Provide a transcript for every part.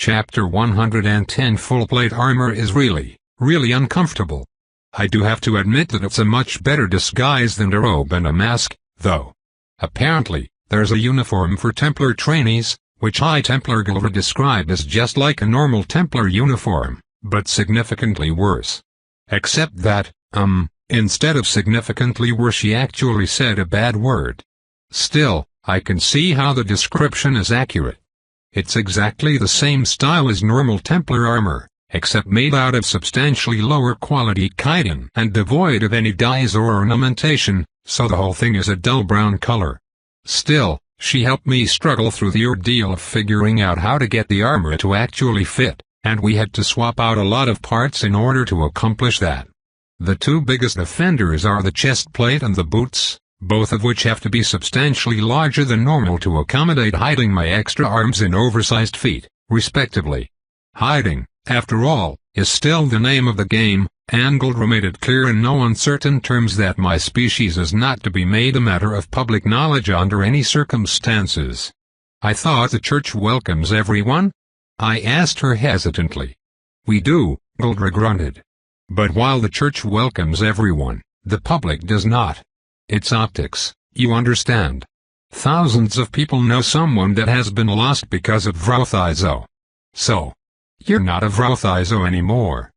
Chapter 110. Full plate armor is really uncomfortable. I do have to admit that it's a much better disguise than a robe and a mask, though. Apparently, there's a uniform for Templar trainees, which High Templar Gilra described as just like a normal Templar uniform, but significantly worse. Except that, instead of significantly worse, she actually said a bad word. Still, I can see how the description is accurate. It's exactly the same style as normal Templar armor, except made out of substantially lower quality chitin and devoid of any dyes or ornamentation, so the whole thing is a dull brown color. Still, she helped me struggle through the ordeal of figuring out how to get the armor to actually fit, and we had to swap out a lot of parts in order to accomplish that. The two biggest offenders are the chest plate and the boots, both of which have to be substantially larger than normal to accommodate hiding my extra arms and oversized feet, respectively. Hiding, after all, is still the name of the game, and Gilra made it clear in no uncertain terms that my species is not to be made a matter of public knowledge under any circumstances. I thought the church welcomes everyone? I asked her hesitantly. We do, Gilra grunted. But while the church welcomes everyone, the public does not. It's optics, you understand. Thousands of people know someone that has been lost because of Vrothizo. So, you're not a Vrothizo anymore.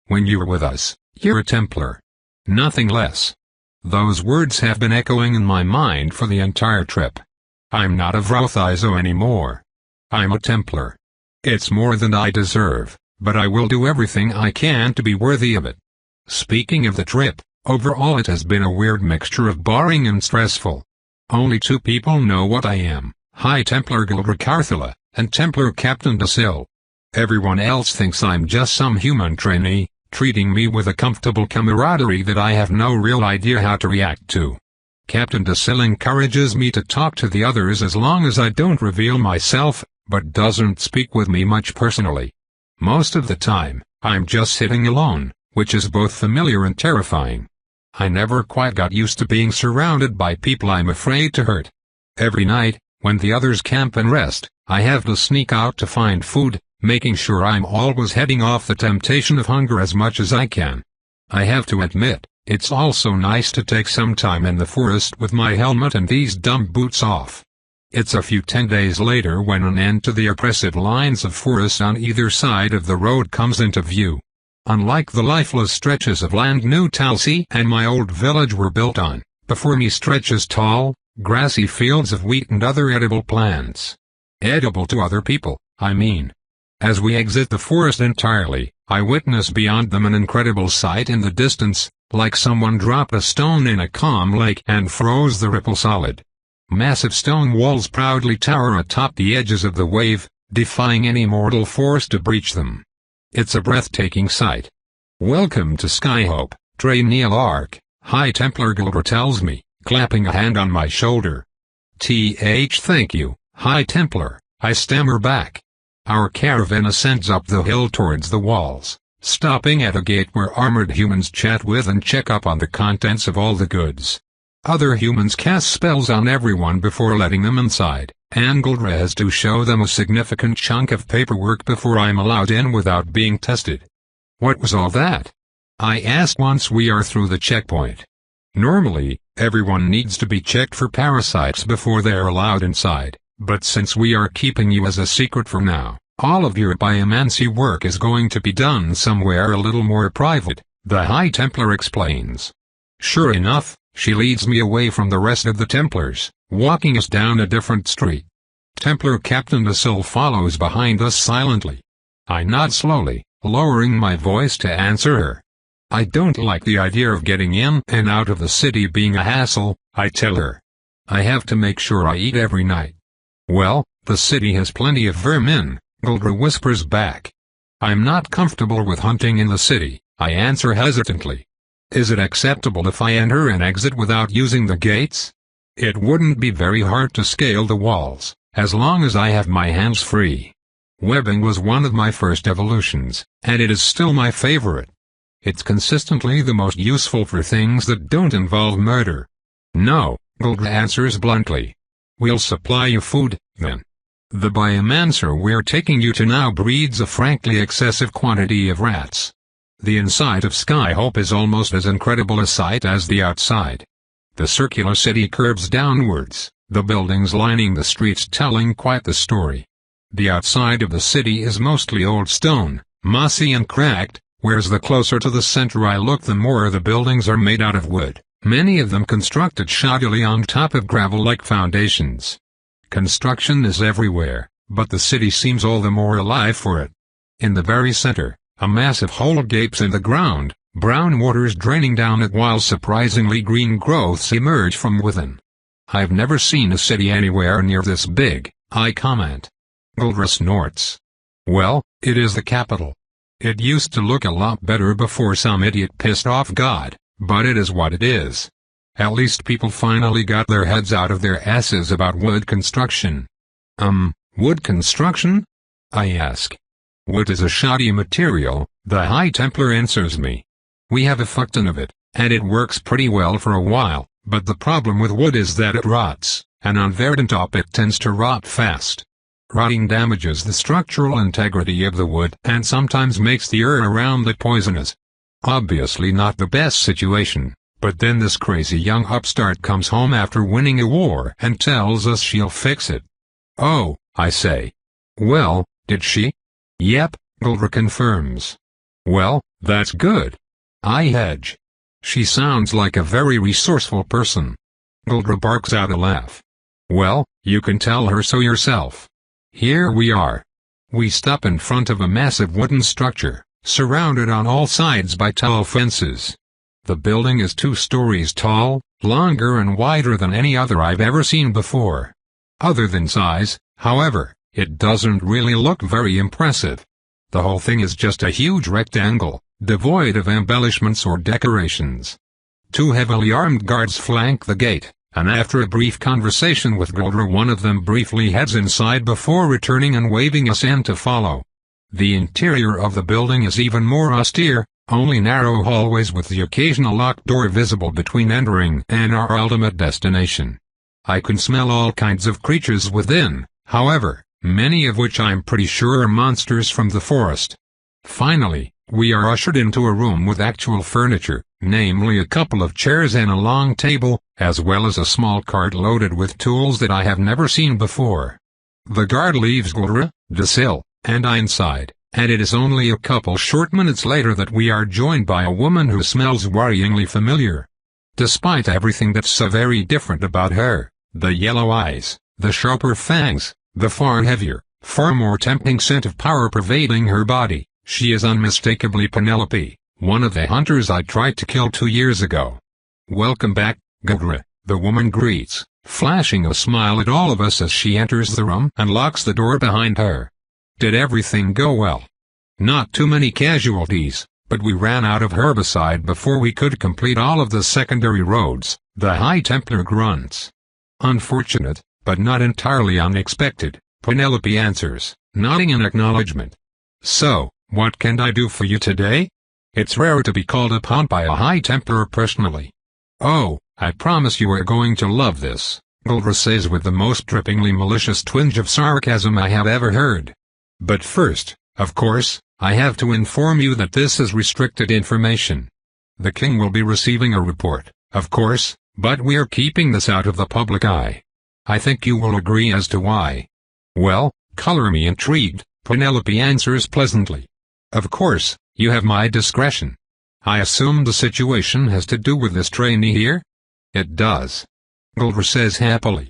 When you're with us, you're a Templar. Nothing less. Those words have been echoing in my mind for the entire trip. I'm not a Vrothizo anymore. I'm a Templar. It's more than I deserve, but I will do everything I can to be worthy of it. Speaking of the trip, overall it has been a weird mixture of boring and stressful. Only two people know what I am, High Templar Gilra Carthula, and Templar Captain Dasil. Everyone else thinks I'm just some human trainee, treating me with a comfortable camaraderie that I have no real idea how to react to. Captain Dasil encourages me to talk to the others as long as I don't reveal myself, but doesn't speak with me much personally. Most of the time, I'm just sitting alone, which is both familiar and terrifying. I never quite got used to being surrounded by people I'm afraid to hurt. Every night, when the others camp and rest, I have to sneak out to find food, making sure I'm always heading off the temptation of hunger as much as I can. I have to admit, it's also nice to take some time in the forest with my helmet and these dumb boots off. It's a few 10 days later when an end to the oppressive lines of forest on either side of the road comes into view. Unlike the lifeless stretches of land New Talsi and my old village were built on, before me stretches tall, grassy fields of wheat and other edible plants. Edible to other people, I mean. As we exit the forest entirely, I witness beyond them an incredible sight in the distance, like someone dropped a stone in a calm lake and froze the ripple solid. Massive stone walls proudly tower atop the edges of the wave, defying any mortal force to breach them. It's a breathtaking sight. Welcome to Skyhope, Trainiel Arc, High Templar Gilra tells me, clapping a hand on my shoulder. Thank you, High Templar, I stammer back. Our caravan ascends up the hill towards the walls, stopping at a gate where armored humans chat with and check up on the contents of all the goods. Other humans cast spells on everyone before letting them inside, and Gilra has to show them a significant chunk of paperwork before I'm allowed in without being tested. What was all that? I asked once we are through the checkpoint. Normally, everyone needs to be checked for parasites before they are allowed inside, but since we are keeping you as a secret for now, all of your biomancy work is going to be done somewhere a little more private, the High Templar explains. Sure enough, she leads me away from the rest of the Templars, walking us down a different street. Templar Captain Dasil follows behind us silently. I nod slowly, lowering my voice to answer her. I don't like the idea of getting in and out of the city being a hassle, I tell her. I have to make sure I eat every night. Well, the city has plenty of vermin, Gilra whispers back. I'm not comfortable with hunting in the city, I answer hesitantly. Is it acceptable if I enter and exit without using the gates? It wouldn't be very hard to scale the walls, as long as I have my hands free. Webbing was one of my first evolutions, and it is still my favorite. It's consistently the most useful for things that don't involve murder. No, Gilra answers bluntly. We'll supply you food, then. The biomancer we're taking you to now breeds a frankly excessive quantity of rats. The inside of Skyhope is almost as incredible a sight as the outside. The circular city curves downwards, the buildings lining the streets telling quite the story. The outside of the city is mostly old stone, mossy and cracked, whereas the closer to the center I look the more the buildings are made out of wood, many of them constructed shoddily on top of gravel-like foundations. Construction is everywhere, but the city seems all the more alive for it. In the very center, a massive hole gapes in the ground, brown waters draining down it while surprisingly green growths emerge from within. I've never seen a city anywhere near this big, I comment. Guldra snorts. Well, it is the capital. It used to look a lot better before some idiot pissed off God, but it is what it is. At least people finally got their heads out of their asses about wood construction. Wood construction? I ask. Wood is a shoddy material, the High Templar answers me. We have a fuckton of it, and it works pretty well for a while, but the problem with wood is that it rots, and on Verdantop it tends to rot fast. Rotting damages the structural integrity of the wood and sometimes makes the air around it poisonous. Obviously not the best situation. But then this crazy young upstart comes home after winning a war and tells us she'll fix it. Oh, I say. Well, did she? Yep, Guldra confirms. Well, that's good. I hedge. She sounds like a very resourceful person. Guldra barks out a laugh. Well, you can tell her so yourself. Here we are. We stop in front of a massive wooden structure, surrounded on all sides by tall fences. The building is 2 stories tall, longer and wider than any other I've ever seen before. Other than size, however, it doesn't really look very impressive. The whole thing is just a huge rectangle, devoid of embellishments or decorations. 2 heavily armed guards flank the gate, and after a brief conversation with Guldra one of them briefly heads inside before returning and waving us in to follow. The interior of the building is even more austere, only narrow hallways with the occasional locked door visible between entering and our ultimate destination. I can smell all kinds of creatures within, however, many of which I'm pretty sure are monsters from the forest. Finally, we are ushered into a room with actual furniture, namely a couple of chairs and a long table, as well as a small cart loaded with tools that I have never seen before. The guard leaves Guldra, Desil, and I inside. And it is only a couple short minutes later that we are joined by a woman who smells worryingly familiar. Despite everything that's so very different about her, the yellow eyes, the sharper fangs, the far heavier, far more tempting scent of power pervading her body, she is unmistakably Penelope, one of the hunters I tried to kill 2 years ago. Welcome back, Guldra, the woman greets, flashing a smile at all of us as she enters the room and locks the door behind her. Did everything go well? Not too many casualties, but we ran out of herbicide before we could complete all of the secondary roads, the High Templar grunts. Unfortunate, but not entirely unexpected, Penelope answers, nodding in acknowledgement. So, what can I do for you today? It's rare to be called upon by a High Templar personally. Oh, I promise you are going to love this, Guldra says with the most drippingly malicious twinge of sarcasm I have ever heard. But first, of course, I have to inform you that this is restricted information. The king will be receiving a report, of course, but we are keeping this out of the public eye. I think you will agree as to why. Well, color me intrigued, Penelope answers pleasantly. Of course, you have my discretion. I assume the situation has to do with this trainee here? It does. Guldra says happily.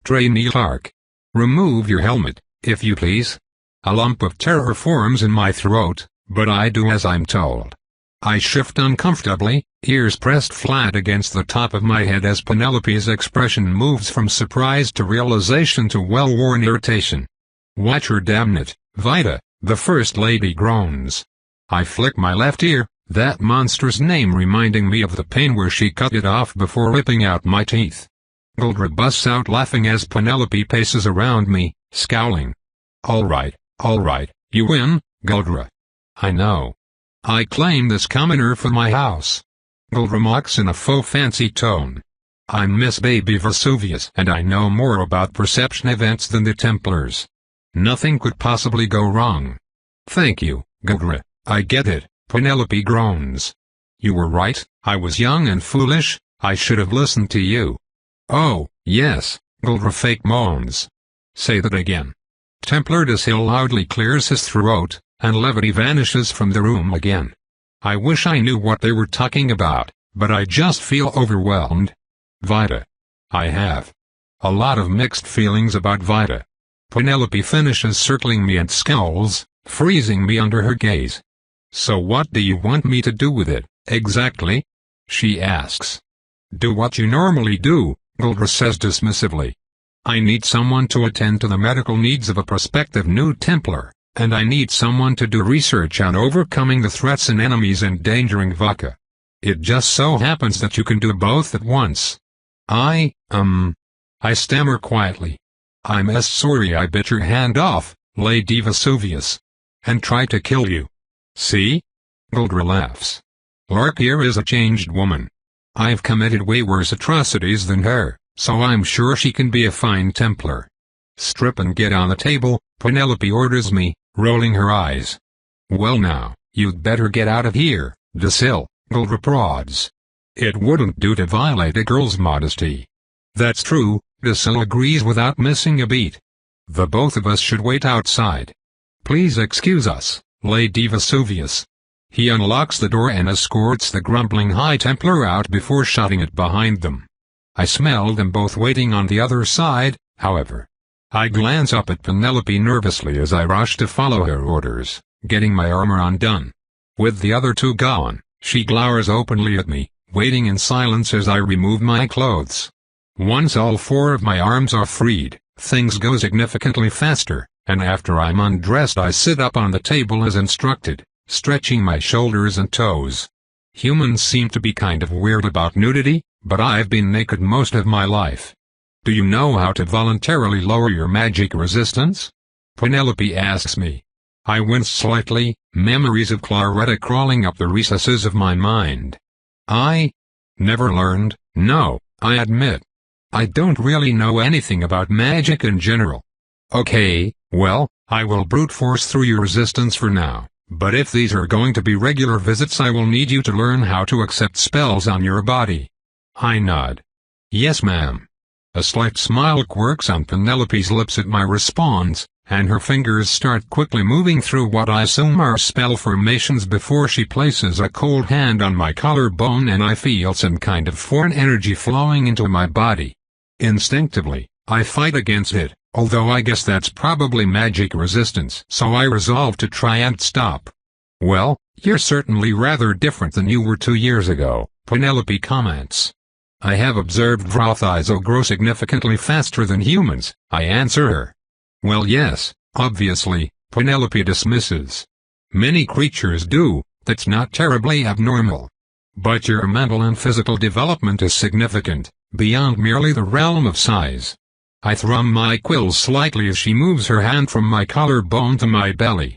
Trainee Clark. Remove your helmet, if you please. A lump of terror forms in my throat, but I do as I'm told. I shift uncomfortably, ears pressed flat against the top of my head as Penelope's expression moves from surprise to realization to well-worn irritation. Watch her, damn it, Vida, the First Lady groans. I flick my left ear, that monster's name reminding me of the pain where she cut it off before ripping out my teeth. Guldra busts out laughing as Penelope paces around me, scowling. All right, you win, Guldra. I know. I claim this commoner for my house. Guldra mocks in a faux fancy tone. I'm Miss Baby Vesuvius and I know more about perception events than the Templars. Nothing could possibly go wrong. Thank you, Vigor. I get it, Penelope groans. You were right, I was young and foolish, I should have listened to you. Oh, yes, Vigor fake moans. Say that again. Templar Desil loudly clears his throat, and levity vanishes from the room again. I wish I knew what they were talking about, but I just feel overwhelmed. Vida. I have a lot of mixed feelings about Vida. Penelope finishes circling me and scowls, freezing me under her gaze. So what do you want me to do with it, exactly? She asks. Do what you normally do, Vigor says dismissively. I need someone to attend to the medical needs of a prospective new Templar, and I need someone to do research on overcoming the threats and enemies endangering Vodka. It just so happens that you can do both at once. I stammer quietly. I'm sorry I bit your hand off, Lady Vesuvius. And tried to kill you. See? Vigor laughs. Lark here is a changed woman. I've committed way worse atrocities than her, so I'm sure she can be a fine Templar. Strip and get on the table, Penelope orders me, rolling her eyes. Well now, you'd better get out of here, Desil, Vigor prods. It wouldn't do to violate a girl's modesty. That's true, Desil agrees without missing a beat. The both of us should wait outside. Please excuse us, Lady Vesuvius. He unlocks the door and escorts the grumbling High Templar out before shutting it behind them. I smell them both waiting on the other side, however. I glance up at Penelope nervously as I rush to follow her orders, getting my armor undone. With the other two gone, she glowers openly at me, waiting in silence as I remove my clothes. Once all four of my arms are freed, things go significantly faster, and after I'm undressed I sit up on the table as instructed, stretching my shoulders and toes. Humans seem to be kind of weird about nudity, but I've been naked most of my life. Do you know how to voluntarily lower your magic resistance? Penelope asks me. I wince slightly, memories of Claretta crawling up the recesses of my mind. I never learned, no, I admit. I don't really know anything about magic in general. Okay, well, I will brute force through your resistance for now, but if these are going to be regular visits I will need you to learn how to accept spells on your body. I nod. Yes ma'am. A slight smile quirks on Penelope's lips at my response, and her fingers start quickly moving through what I assume are spell formations before she places a cold hand on my collarbone and I feel some kind of foreign energy flowing into my body. Instinctively, I fight against it, although I guess that's probably magic resistance, so I resolve to try and stop. Well, you're certainly rather different than you were 2 years ago, Penelope comments. I have observed Vrothizo grow significantly faster than humans, I answer her. Well yes, obviously, Penelope dismisses. Many creatures do, that's not terribly abnormal. But your mental and physical development is significant, beyond merely the realm of size. I thrum my quills slightly as she moves her hand from my collarbone to my belly.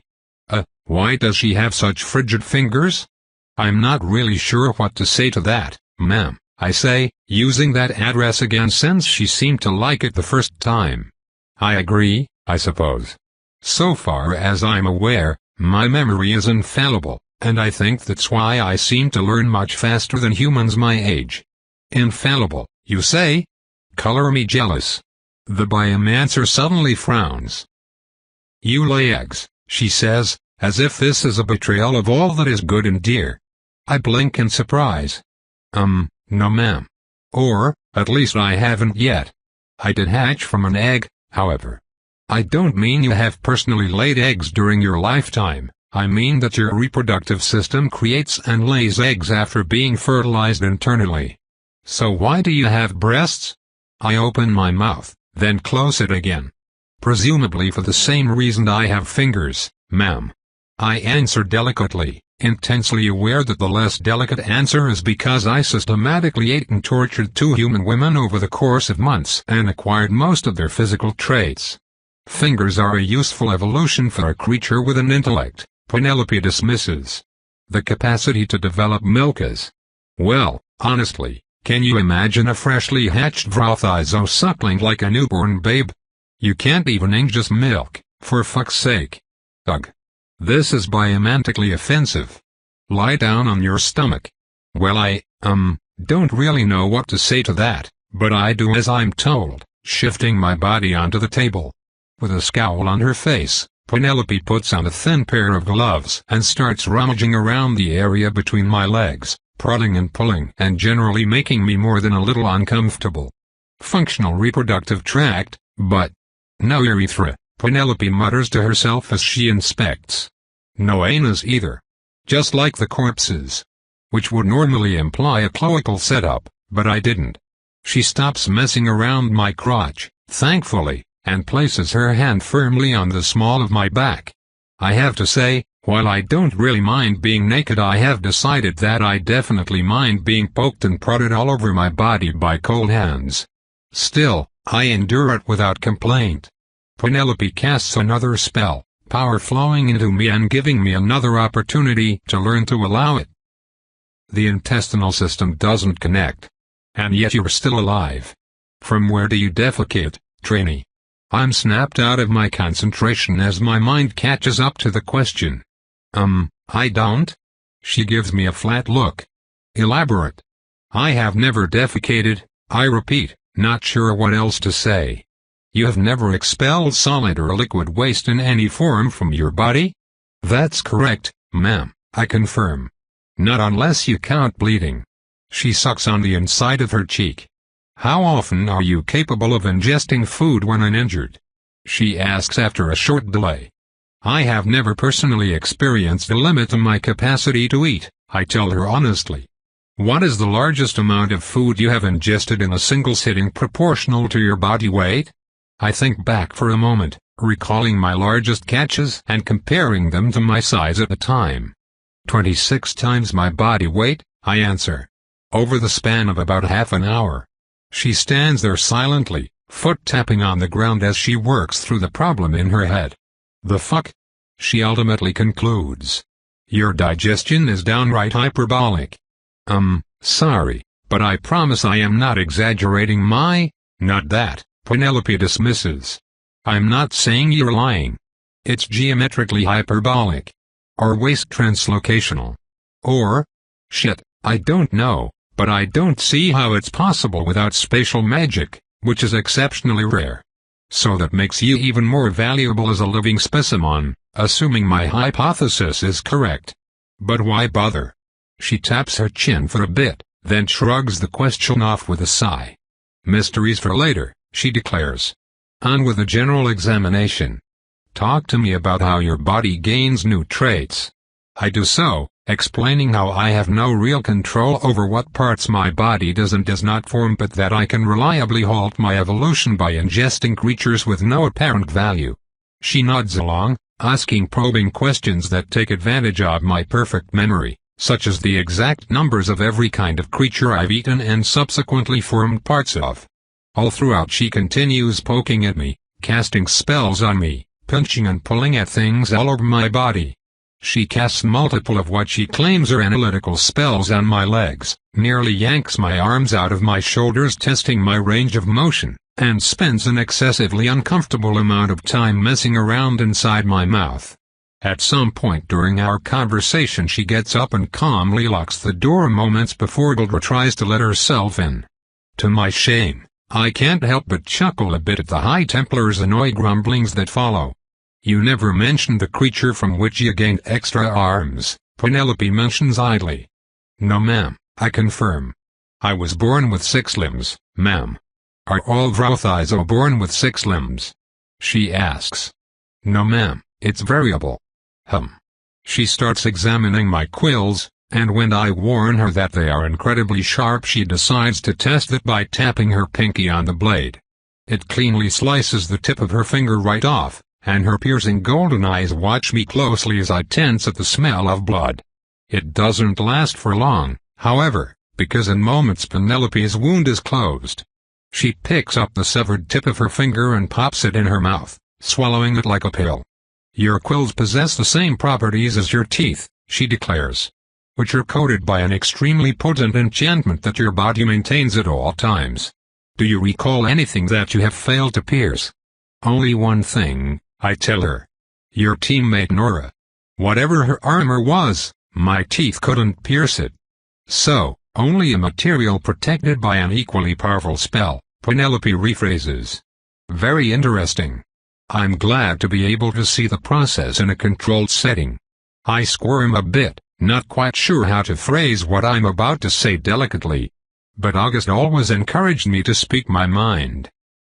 Why does she have such frigid fingers? I'm not really sure what to say to that, ma'am, I say, using that address again since she seemed to like it the first time. I agree, I suppose. So far as I'm aware, my memory is infallible, and I think that's why I seem to learn much faster than humans my age. Infallible, you say? Color me jealous. The biomancer suddenly frowns. You lay eggs, she says, as if this is a betrayal of all that is good and dear. I blink in surprise. No ma'am. Or, at least I haven't yet. I did hatch from an egg, however. I don't mean you have personally laid eggs during your lifetime, I mean that your reproductive system creates and lays eggs after being fertilized internally. So why do you have breasts? I open my mouth, then close it again. Presumably for the same reason I have fingers, ma'am. I answer delicately, intensely aware that the less delicate answer is because I systematically ate and tortured 2 human women over the course of months and acquired most of their physical traits. Fingers are a useful evolution for a creature with an intellect, Penelope dismisses. The capacity to develop milk is. Well, honestly, can you imagine a freshly hatched Vrothizo suckling like a newborn babe? You can't even ingest milk, For fuck's sake. Ugh. This is biamantically offensive. Lie down on your stomach. Well, I don't really know what to say to that, but I do as I'm told, shifting my body onto the table. With a scowl on her face, Penelope puts on a thin pair of gloves and starts rummaging around the area between my legs, prodding and pulling and generally making me more than a little uncomfortable. Functional reproductive tract, but no urethra, Penelope mutters to herself as she inspects. No anus either. Just like the corpses. Which would normally imply a cloacal setup, but I didn't. She stops messing around my crotch, thankfully, and places her hand firmly on the small of my back. I have to say, while I don't really mind being naked, I have decided that I definitely mind being poked and prodded all over my body by cold hands. Still, I endure it without complaint. Penelope casts another spell, power flowing into me and giving me another opportunity to learn to allow it. The intestinal system doesn't connect. And yet you're still alive. From where do you defecate, trainee? I'm snapped out of my concentration as my mind catches up to the question. I don't? She gives me a flat look. Elaborate. I have never defecated, I repeat, not sure what else to say. You have never expelled solid or liquid waste in any form from your body? That's correct, ma'am, I confirm. Not unless you count bleeding. She sucks on the inside of her cheek. How often are you capable of ingesting food when uninjured? She asks after a short delay. I have never personally experienced a limit to my capacity to eat, I tell her honestly. What is the largest amount of food you have ingested in a single sitting proportional to your body weight? I think back for a moment, recalling my largest catches and comparing them to my size at the time. 26 times my body weight, I answer. Over the span of about half an hour. She stands there silently, foot tapping on the ground as she works through the problem in her head. The fuck? She ultimately concludes. Your digestion is downright hyperbolic. Sorry, but I promise I am not exaggerating not that, Penelope dismisses. I'm not saying you're lying. It's geometrically hyperbolic. Or waist translocational. Or, shit, I don't know, but I don't see how it's possible without spatial magic, which is exceptionally rare. So that makes you even more valuable as a living specimen, assuming my hypothesis is correct. But why bother? She taps her chin for a bit, then shrugs the question off with a sigh. Mysteries for later, she declares. On with the general examination. Talk to me about how your body gains new traits. I do so, explaining how I have no real control over what parts my body does and does not form, but that I can reliably halt my evolution by ingesting creatures with no apparent value. She nods along, asking probing questions that take advantage of my perfect memory, such as the exact numbers of every kind of creature I've eaten and subsequently formed parts of. All throughout she continues poking at me, casting spells on me, pinching and pulling at things all over my body. She casts multiple of what she claims are analytical spells on my legs, nearly yanks my arms out of my shoulders testing my range of motion, and spends an excessively uncomfortable amount of time messing around inside my mouth. At some point during our conversation she gets up and calmly locks the door moments before Vigor tries to let herself in. To my shame, I can't help but chuckle a bit at the High Templar's annoyed grumblings that follow. You never mentioned the creature from which you gained extra arms, Penelope mentions idly. No ma'am, I confirm. I was born with 6 limbs, ma'am. Are all Vrothizo born with 6 limbs? She asks. No ma'am, it's variable. She starts examining my quills, and when I warn her that they are incredibly sharp she decides to test it by tapping her pinky on the blade. It cleanly slices the tip of her finger right off, and her piercing golden eyes watch me closely as I tense at the smell of blood. It doesn't last for long, however, because in moments Penelope's wound is closed. She picks up the severed tip of her finger and pops it in her mouth, swallowing it like a pill. Your quills possess the same properties as your teeth, she declares, which are coated by an extremely potent enchantment that your body maintains at all times. Do you recall anything that you have failed to pierce? Only one thing, I tell her. Your teammate Nora. Whatever her armor was, my teeth couldn't pierce it. So, only a material protected by an equally powerful spell, Penelope rephrases. Very interesting. I'm glad to be able to see the process in a controlled setting. I squirm a bit, not quite sure how to phrase what I'm about to say delicately. But August always encouraged me to speak my mind.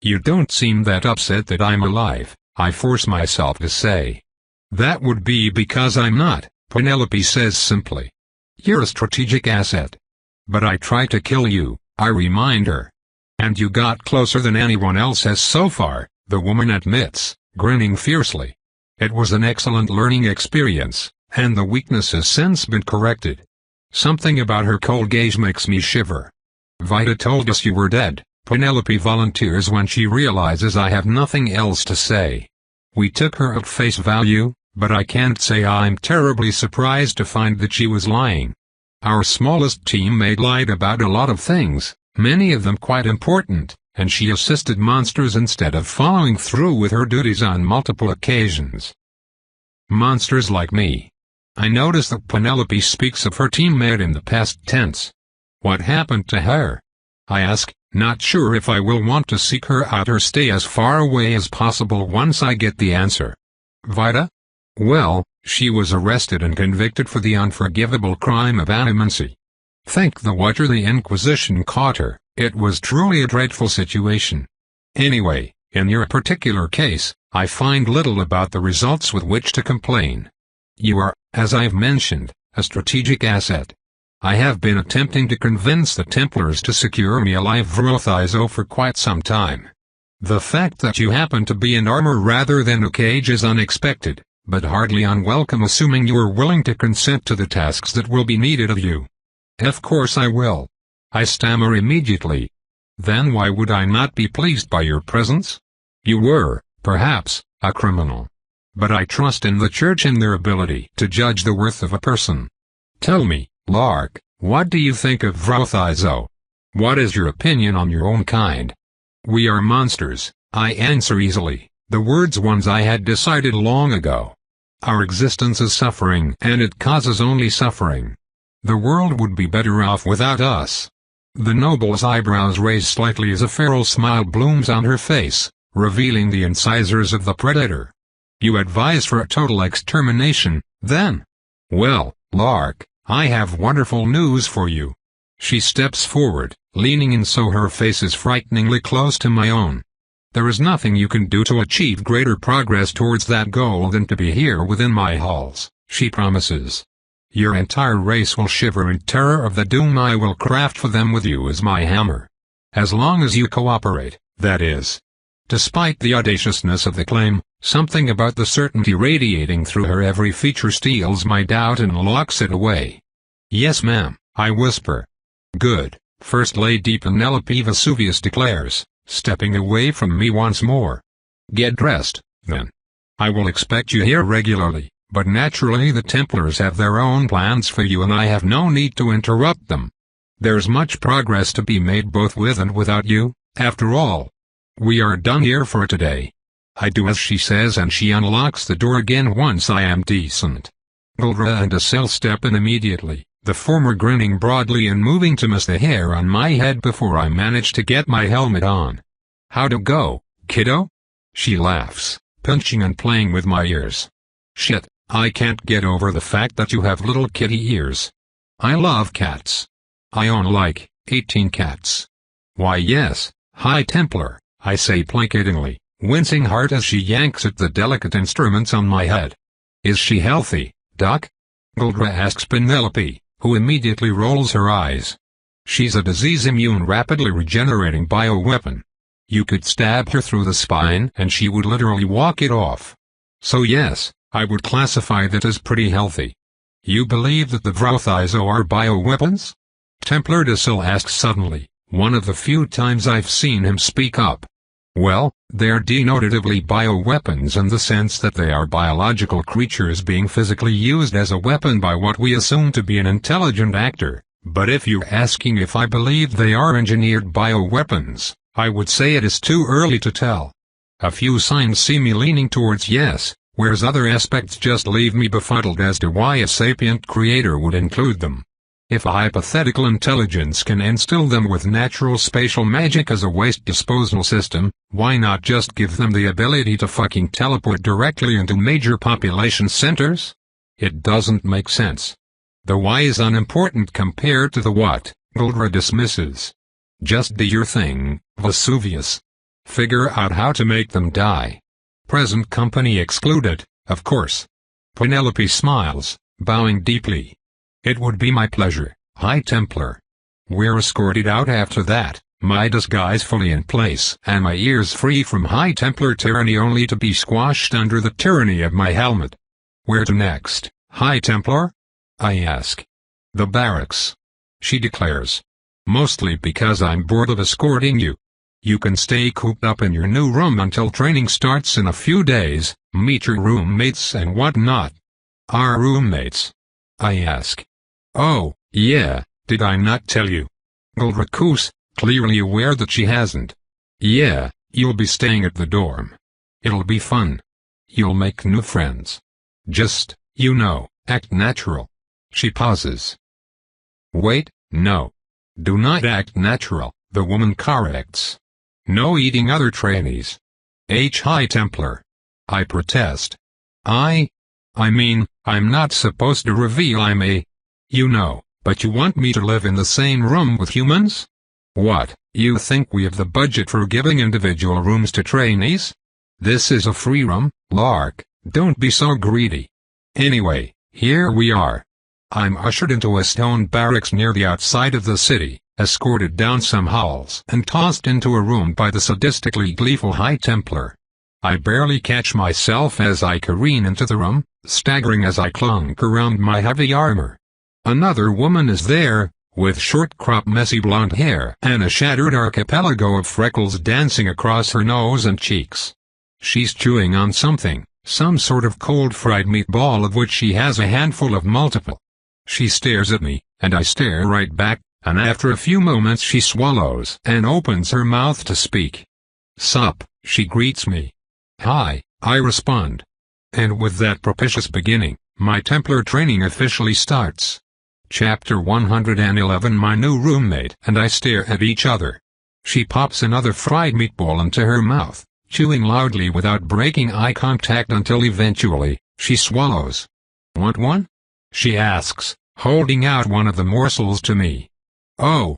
You don't seem that upset that I'm alive, I force myself to say. That would be because I'm not, Penelope says simply. You're a strategic asset. But I tried to kill you, I remind her. And you got closer than anyone else has so far, the woman admits, grinning fiercely. It was an excellent learning experience, and the weakness has since been corrected. Something about her cold gaze makes me shiver. Vida told us you were dead, Penelope volunteers when she realizes I have nothing else to say. We took her at face value, but I can't say I'm terribly surprised to find that she was lying. Our smallest teammate lied about a lot of things, many of them quite important, and she assisted monsters instead of following through with her duties on multiple occasions. Monsters like me. I notice that Penelope speaks of her teammate in the past tense. What happened to her? I ask, not sure if I will want to seek her out or stay as far away as possible once I get the answer. Vida? Well, she was arrested and convicted for the unforgivable crime of animancy. Thank the Watcher the Inquisition caught her. It was truly a dreadful situation. Anyway, in your particular case, I find little about the results with which to complain. You are, as I've mentioned, a strategic asset. I have been attempting to convince the Templars to secure me a live Vrothizo for quite some time. The fact that you happen to be in armor rather than a cage is unexpected, but hardly unwelcome assuming you are willing to consent to the tasks that will be needed of you. Of course I will. I stammer immediately. Then why would I not be pleased by your presence? You were, perhaps, a criminal. But I trust in the Church and their ability to judge the worth of a person. Tell me, Lark, what do you think of Vrothizo? What is your opinion on your own kind? We are monsters, I answer easily, the words ones I had decided long ago. Our existence is suffering and it causes only suffering. The world would be better off without us. The noble's eyebrows raise slightly as a feral smile blooms on her face, revealing the incisors of the predator. You advise for a total extermination, then? Well, Lark, I have wonderful news for you. She steps forward, leaning in so her face is frighteningly close to my own. There is nothing you can do to achieve greater progress towards that goal than to be here within my halls, she promises. Your entire race will shiver in terror of the doom I will craft for them with you as my hammer. As long as you cooperate, that is. Despite the audaciousness of the claim, something about the certainty radiating through her every feature steals my doubt and locks it away. Yes ma'am, I whisper. Good, First Lady Penelope Vesuvius declares, stepping away from me once more. Get dressed, then. I will expect you here regularly, but naturally the Templars have their own plans for you and I have no need to interrupt them. There's much progress to be made both with and without you, after all. We are done here for today. I do as she says and she unlocks the door again once I am decent. Guldra and Asil step in immediately, the former grinning broadly and moving to mess the hair on my head before I manage to get my helmet on. How'd it go, kiddo? She laughs, pinching and playing with my ears. Shit, I can't get over the fact that you have little kitty ears. I love cats. I own like 18 cats. Why yes, High Templar, I say placatingly, wincing hard as she yanks at the delicate instruments on my head. Is she healthy, Doc? Guldra asks Penelope, who immediately rolls her eyes. She's a disease-immune rapidly regenerating bioweapon. You could stab her through the spine and she would literally walk it off. So yes, I would classify that as pretty healthy. You believe that the Vrothizo are bioweapons? Templar Dasil asks suddenly, one of the few times I've seen him speak up. Well, they're denotatively bioweapons in the sense that they are biological creatures being physically used as a weapon by what we assume to be an intelligent actor, but if you're asking if I believe they are engineered bioweapons, I would say it is too early to tell. A few signs see me leaning towards yes, whereas other aspects just leave me befuddled as to why a sapient creator would include them. If a hypothetical intelligence can instill them with natural spatial magic as a waste disposal system, why not just give them the ability to fucking teleport directly into major population centers? It doesn't make sense. The why is unimportant compared to the what. Guldra dismisses. Just do your thing, Vesuvius. Figure out how to make them die. Present company excluded, of course. Penelope smiles, bowing deeply. It would be my pleasure, High Templar. We're escorted out after that, my disguise fully in place and my ears free from High Templar tyranny only to be squashed under the tyranny of my helmet. Where to next, High Templar? I ask. The barracks. She declares. Mostly because I'm bored of escorting you. You can stay cooped up in your new room until training starts in a few days, meet your roommates and whatnot. Our roommates? I ask. Oh, yeah, did I not tell you? Guldra, clearly aware that she hasn't. Yeah, you'll be staying at the dorm. It'll be fun. You'll make new friends. Just, act natural. She pauses. Wait, no. Do not act natural, the woman corrects. No eating other trainees. High Templar. I protest. I mean, I'm not supposed to reveal I'm a... but you want me to live in the same room with humans? What, you think we have the budget for giving individual rooms to trainees? This is a free room, Lark, don't be so greedy. Anyway, here we are. I'm ushered into a stone barracks near the outside of the city, escorted down some halls and tossed into a room by the sadistically gleeful High Templar. I barely catch myself as I careen into the room, staggering as I clunk around my heavy armor. Another woman is there, with short-cropped messy blonde hair and a shattered archipelago of freckles dancing across her nose and cheeks. She's chewing on something, some sort of cold-fried meatball of which she has a handful of multiple. She stares at me, and I stare right back, and after a few moments she swallows and opens her mouth to speak. Sup, she greets me. Hi, I respond. And with that propitious beginning, my Templar training officially starts. Chapter 111. My new roommate and I stare at each other. She pops another fried meatball into her mouth, chewing loudly without breaking eye contact until eventually, she swallows. Want one? She asks, holding out one of the morsels to me. Oh,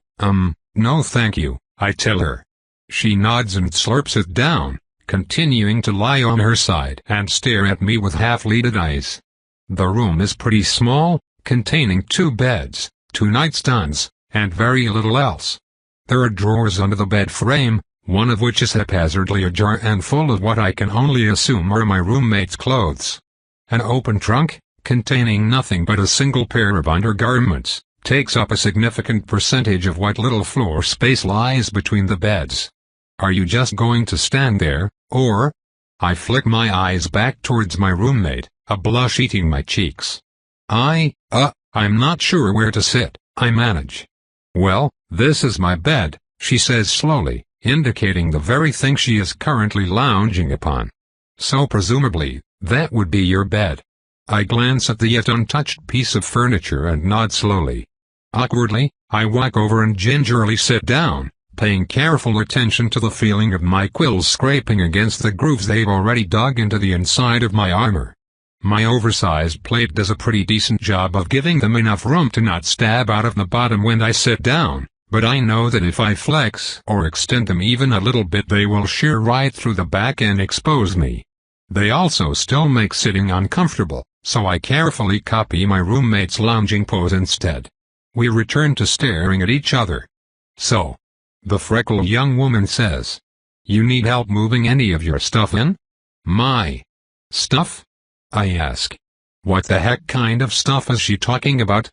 no thank you, I tell her. She nods and slurps it down, continuing to lie on her side and stare at me with half-lidded eyes. The room is pretty small, containing 2 beds, 2 nightstands, and very little else. There are drawers under the bed frame, one of which is haphazardly ajar and full of what I can only assume are my roommate's clothes. An open trunk, containing nothing but a single pair of undergarments, takes up a significant percentage of what little floor space lies between the beds. Are you just going to stand there, or? I flick my eyes back towards my roommate, a blush eating my cheeks. I'm not sure where to sit, I manage. Well, this is my bed, she says slowly, indicating the very thing she is currently lounging upon. So presumably, that would be your bed. I glance at the yet untouched piece of furniture and nod slowly. Awkwardly, I walk over and gingerly sit down, paying careful attention to the feeling of my quills scraping against the grooves they've already dug into the inside of my armor. My oversized plate does a pretty decent job of giving them enough room to not stab out of the bottom when I sit down, but I know that if I flex or extend them even a little bit they will shear right through the back and expose me. They also still make sitting uncomfortable, so I carefully copy my roommate's lounging pose instead. We return to staring at each other. So, the freckled young woman says, "You need help moving any of your stuff in?" My stuff? I ask. What the heck kind of stuff is she talking about?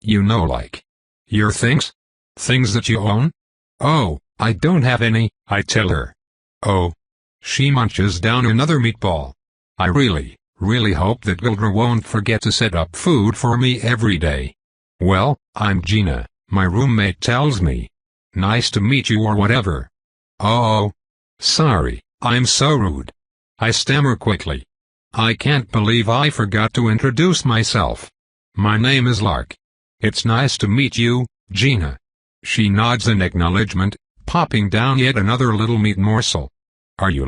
Like, your things? Things that you own? Oh, I don't have any, I tell her. Oh. She munches down another meatball. I really hope that Vigor won't forget to set up food for me every day. Well, I'm Gina, my roommate tells me. Nice to meet you or whatever. Oh. Sorry, I'm so rude. I stammer quickly. I can't believe I forgot to introduce myself. My name is Lark. It's nice to meet you, Gina. She nods in acknowledgement, popping down yet another little meat morsel. Are you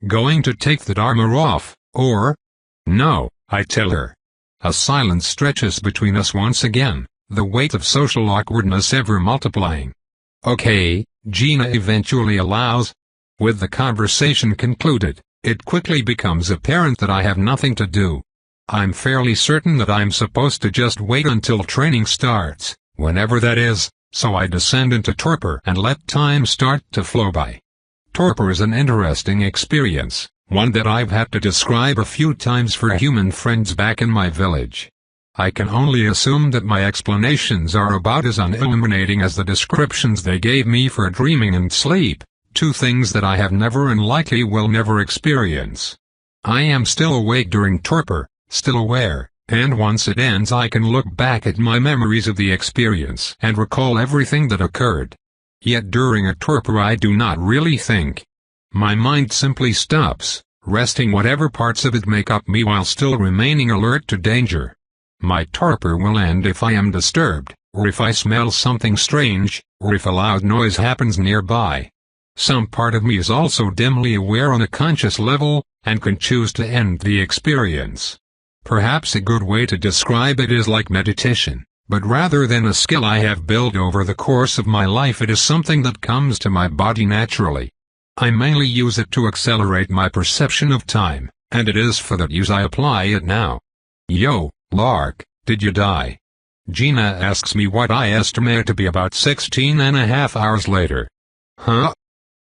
going to take that armor off, or? No, I tell her. A silence stretches between us once again, the weight of social awkwardness ever multiplying. Okay, Gina eventually allows. With the conversation concluded, it quickly becomes apparent that I have nothing to do. I'm fairly certain that I'm supposed to just wait until training starts, whenever that is, so I descend into torpor and let time start to flow by. Torpor is an interesting experience, one that I've had to describe a few times for human friends back in my village. I can only assume that my explanations are about as unilluminating as the descriptions they gave me for dreaming and sleep, two things that I have never and likely will never experience. I am still awake during torpor, still aware, and once it ends I can look back at my memories of the experience and recall everything that occurred. Yet during a torpor I do not really think. My mind simply stops, resting whatever parts of it make up me while still remaining alert to danger. My torpor will end if I am disturbed, or if I smell something strange, or if a loud noise happens nearby. Some part of me is also dimly aware on a conscious level, and can choose to end the experience. Perhaps a good way to describe it is like meditation, but rather than a skill I have built over the course of my life, it is something that comes to my body naturally. I mainly use it to accelerate my perception of time, and it is for that use I apply it now. Yo, Lark, did you die? Gina asks me what I estimate to be about 16.5 hours later. Huh?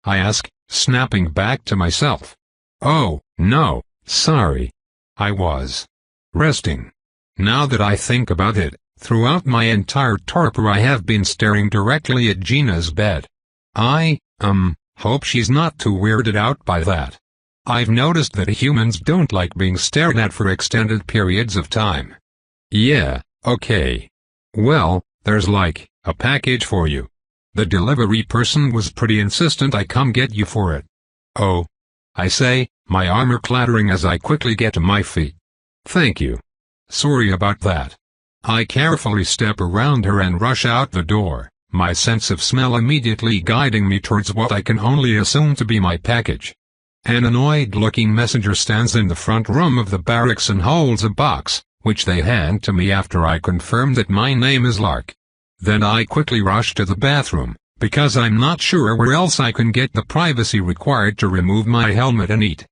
I ask, snapping back to myself. Oh, no, sorry. I was resting. Now that I think about it, throughout my entire torpor I have been staring directly at Gina's bed. I hope she's not too weirded out by that. I've noticed that humans don't like being stared at for extended periods of time. Yeah, okay. Well, there's a package for you. The delivery person was pretty insistent I come get you for it. Oh. I say, my armor clattering as I quickly get to my feet. Thank you. Sorry about that. I carefully step around her and rush out the door, my sense of smell immediately guiding me towards what I can only assume to be my package. An annoyed-looking messenger stands in the front room of the barracks and holds a box, which they hand to me after I confirm that my name is Lark. Then I quickly rush to the bathroom, because I'm not sure where else I can get the privacy required to remove my helmet and eat.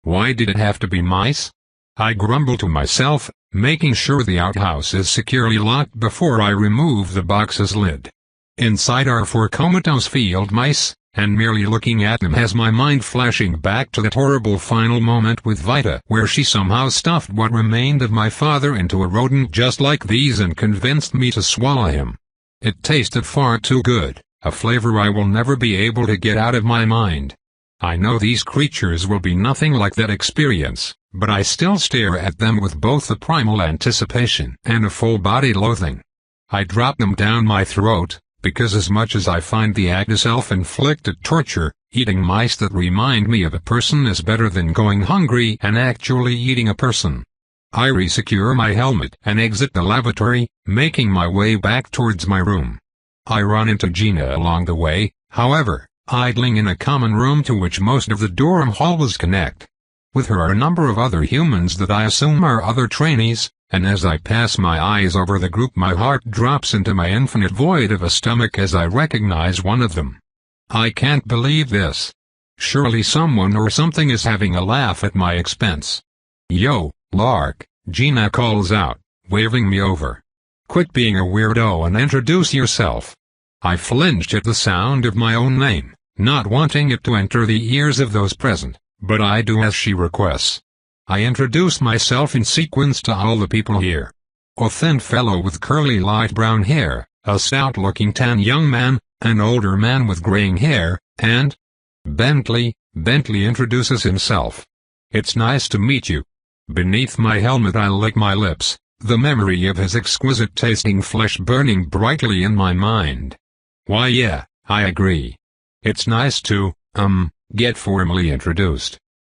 Why did it have to be mice? I grumble to myself, making sure the outhouse is securely locked before I remove the box's lid. Inside are 4 comatose field mice, and merely looking at them has my mind flashing back to that horrible final moment with Vita where she somehow stuffed what remained of my father into a rodent just like these and convinced me to swallow him. It tasted far too good, a flavor I will never be able to get out of my mind. I know these creatures will be nothing like that experience, but I still stare at them with both a primal anticipation and a full-bodied loathing. I drop them down my throat, because as much as I find the act of self-inflicted torture, eating mice that remind me of a person is better than going hungry and actually eating a person. I resecure my helmet and exit the lavatory, making my way back towards my room. I run into Gina along the way, however, idling in a common room to which most of the dorm hallways connect. With her are a number of other humans that I assume are other trainees, and as I pass my eyes over the group my heart drops into my infinite void of a stomach as I recognize one of them. I can't believe this. Surely someone or something is having a laugh at my expense. Yo, Lark, Gina calls out, waving me over. Quit being a weirdo and introduce yourself. I flinched at the sound of my own name, not wanting it to enter the ears of those present, but I do as she requests. I introduce myself in sequence to all the people here. A thin fellow with curly light brown hair, a stout-looking tan young man, an older man with graying hair, and Bentley introduces himself. It's nice to meet you. Beneath my helmet I lick my lips, the memory of his exquisite-tasting flesh burning brightly in my mind. Why yeah, I agree. It's nice to, Get formally introduced.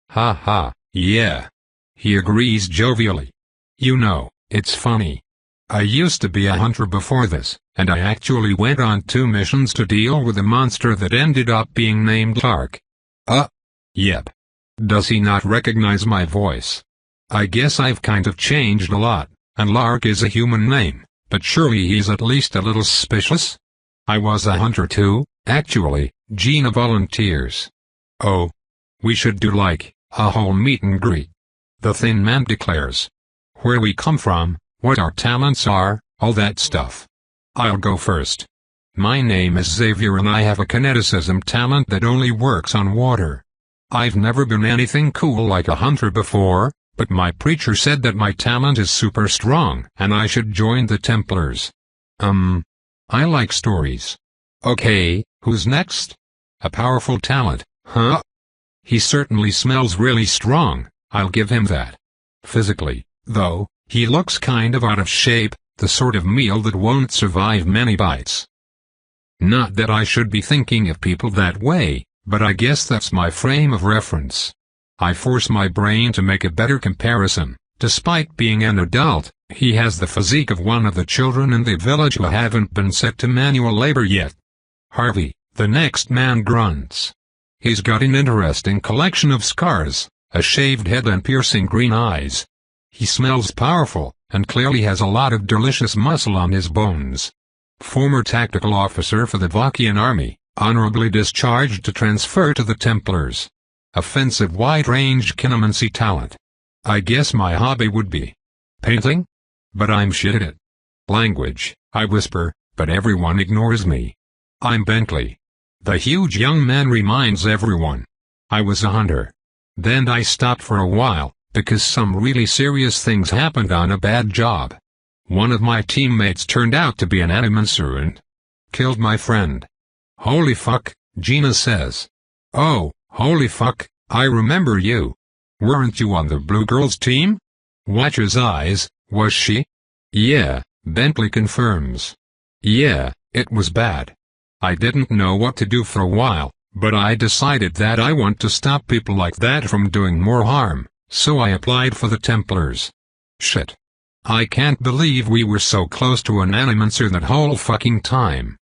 Ha ha, yeah. He agrees jovially. You know, it's funny. I used to be a hunter before this, and I actually went on 2 missions to deal with a monster that ended up being named Lark. Yep. Does he not recognize my voice? I guess I've kind of changed a lot, and Lark is a human name, but surely he's at least a little suspicious? I was a hunter too, actually. Gina volunteers. Oh. We should do like, a whole meet and greet. The Thin Man declares. Where we come from, what our talents are, all that stuff. I'll go first. My name is Xavier and I have a kineticism talent that only works on water. I've never been anything cool like a hunter before, but my preacher said that my talent is super strong and I should join the Templars. I like stories. Okay, who's next? A powerful talent, huh? He certainly smells really strong, I'll give him that. Physically, though, he looks kind of out of shape, the sort of meal that won't survive many bites. Not that I should be thinking of people that way, but I guess that's my frame of reference. I force my brain to make a better comparison. Despite being an adult, he has the physique of one of the children in the village who haven't been set to manual labor yet. Harvey, the next man, grunts. He's got an interesting collection of scars, a shaved head and piercing green eyes. He smells powerful, and clearly has a lot of delicious muscle on his bones. Former tactical officer for the Vakian army, honorably discharged to transfer to the Templars. Offensive wide-range kinemancy talent. I guess my hobby would be painting? But I'm shit at it. Language, I whisper, but everyone ignores me. I'm Bentley. The huge young man reminds everyone. I was a hunter. Then I stopped for a while, because some really serious things happened on a bad job. One of my teammates turned out to be an animancer and killed my friend. Holy fuck, Gina says. Oh, holy fuck, I remember you. Weren't you on the Blue Girls team? Watcher's eyes, was she? Yeah, Bentley confirms. Yeah, it was bad. I didn't know what to do for a while, but I decided that I want to stop people like that from doing more harm, so I applied for the Templars. Shit. I can't believe we were so close to an animancer that whole fucking time.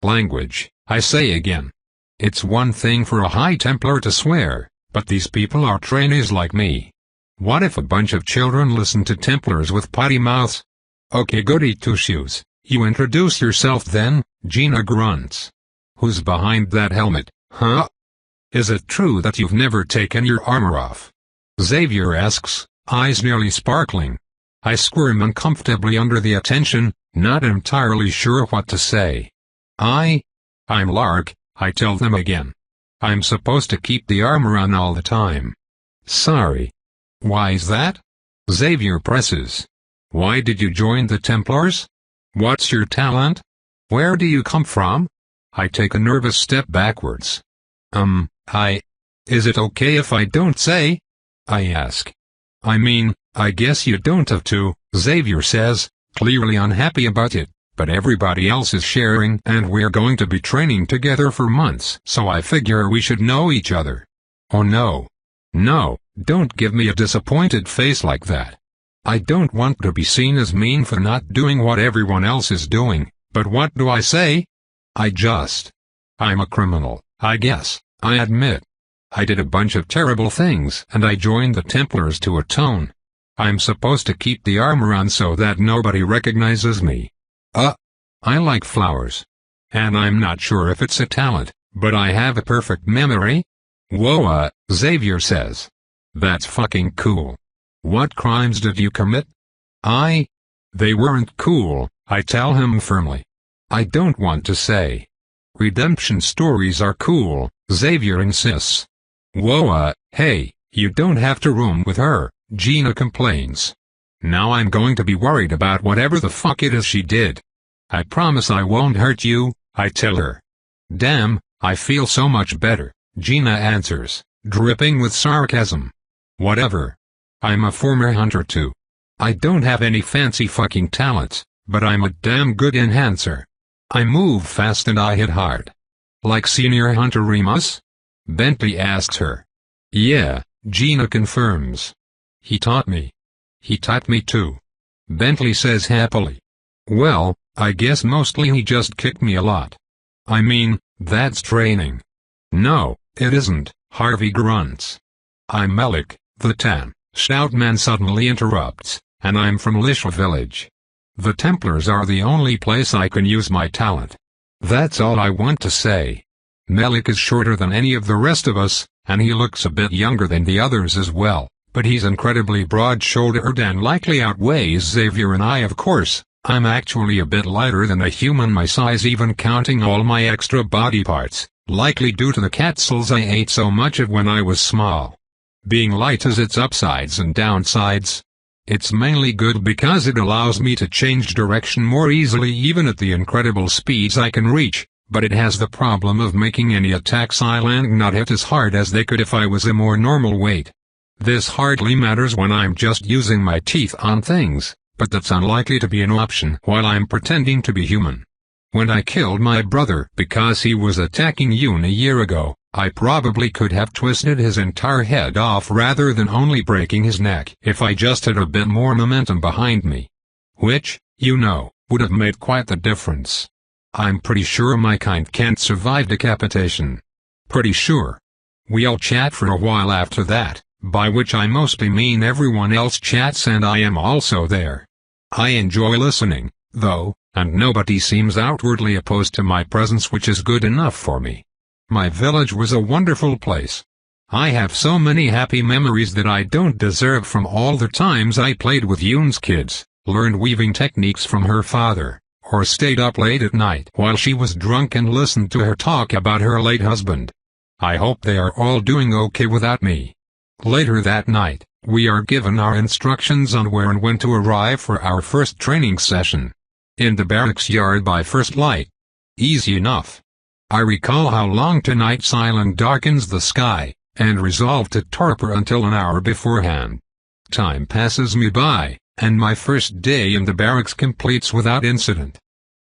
Language, I say again. It's one thing for a High Templar to swear, but these people are trainees like me. What if a bunch of children listen to Templars with potty mouths? Okay, goody two-shoes, you introduce yourself then, Gina grunts. Who's behind that helmet, huh? Is it true that you've never taken your armor off? Xavier asks, eyes nearly sparkling. I squirm uncomfortably under the attention, not entirely sure what to say. I'm Lark, I tell them again. I'm supposed to keep the armor on all the time. Sorry. Why is that? Xavier presses. Why did you join the Templars? What's your talent? Where do you come from? I take a nervous step backwards. Is it okay if I don't say? I ask. I mean, I guess you don't have to, Xavier says, clearly unhappy about it, but everybody else is sharing and we're going to be training together for months, so I figure we should know each other. Oh no. No, don't give me a disappointed face like that. I don't want to be seen as mean for not doing what everyone else is doing, but what do I say? I'm a criminal, I guess, I admit. I did a bunch of terrible things and I joined the Templars to atone. I'm supposed to keep the armor on so that nobody recognizes me. I like flowers. And I'm not sure if it's a talent, but I have a perfect memory. Whoa, Xavier says. That's fucking cool. What crimes did you commit? They weren't cool, I tell him firmly. I don't want to say. Redemption stories are cool, Xavier insists. Whoa, hey, you don't have to room with her, Gina complains. Now I'm going to be worried about whatever the fuck it is she did. I promise I won't hurt you, I tell her. Damn, I feel so much better, Gina answers, dripping with sarcasm. Whatever. I'm a former hunter too. I don't have any fancy fucking talents, but I'm a damn good enhancer. I move fast and I hit hard. Like Senior Hunter Remus? Bentley asks her. Yeah, Gina confirms. He taught me. He taught me too. Bentley says happily. Well, I guess mostly he just kicked me a lot. I mean, that's training. No, it isn't, Harvey grunts. I'm Melik, the Tan, Stoutman suddenly interrupts, and I'm from Lisha village. The Templars are the only place I can use my talent. That's all I want to say. Melik is shorter than any of the rest of us, and he looks a bit younger than the others as well, but he's incredibly broad-shouldered and likely outweighs Xavier and I. Of course, I'm actually a bit lighter than a human my size, even counting all my extra body parts, likely due to the capsules I ate so much of when I was small. Being light has its upsides and downsides. It's mainly good because it allows me to change direction more easily even at the incredible speeds I can reach, but it has the problem of making any attacks I land not hit as hard as they could if I was a more normal weight. This hardly matters when I'm just using my teeth on things, but that's unlikely to be an option while I'm pretending to be human. When I killed my brother because he was attacking Yoon a year ago, I probably could have twisted his entire head off rather than only breaking his neck if I just had a bit more momentum behind me. Which, you know, would have made quite the difference. I'm pretty sure my kind can't survive decapitation. Pretty sure. We all chat for a while after that, by which I mostly mean everyone else chats and I am also there. I enjoy listening, though, and nobody seems outwardly opposed to my presence, which is good enough for me. My village was a wonderful place. I have so many happy memories that I don't deserve from all the times I played with Yoon's kids, learned weaving techniques from her father, or stayed up late at night while she was drunk and listened to her talk about her late husband. I hope they are all doing okay without me. Later that night, we are given our instructions on where and when to arrive for our first training session. In the barracks yard by first light. Easy enough. I recall how long tonight's island darkens the sky, and resolve to torpor until an hour beforehand. Time passes me by, and my first day in the barracks completes without incident.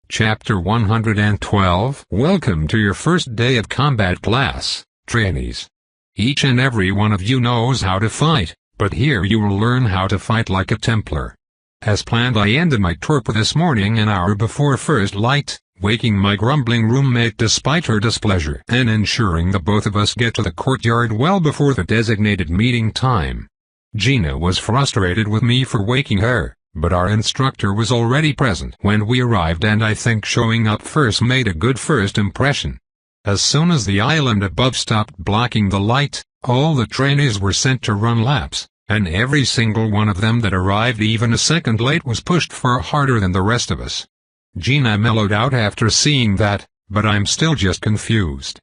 Chapter 112. Welcome to your first day of combat class, trainees. Each and every one of you knows how to fight, but here you will learn how to fight like a Templar. As planned, I ended my torpor this morning an hour before first light, waking my grumbling roommate despite her displeasure and ensuring the both of us get to the courtyard well before the designated meeting time. Gina was frustrated with me for waking her, but our instructor was already present when we arrived and I think showing up first made a good first impression. As soon as the island above stopped blocking the light, all the trainees were sent to run laps, and every single one of them that arrived even a second late was pushed far harder than the rest of us. Gina mellowed out after seeing that, but I'm still just confused.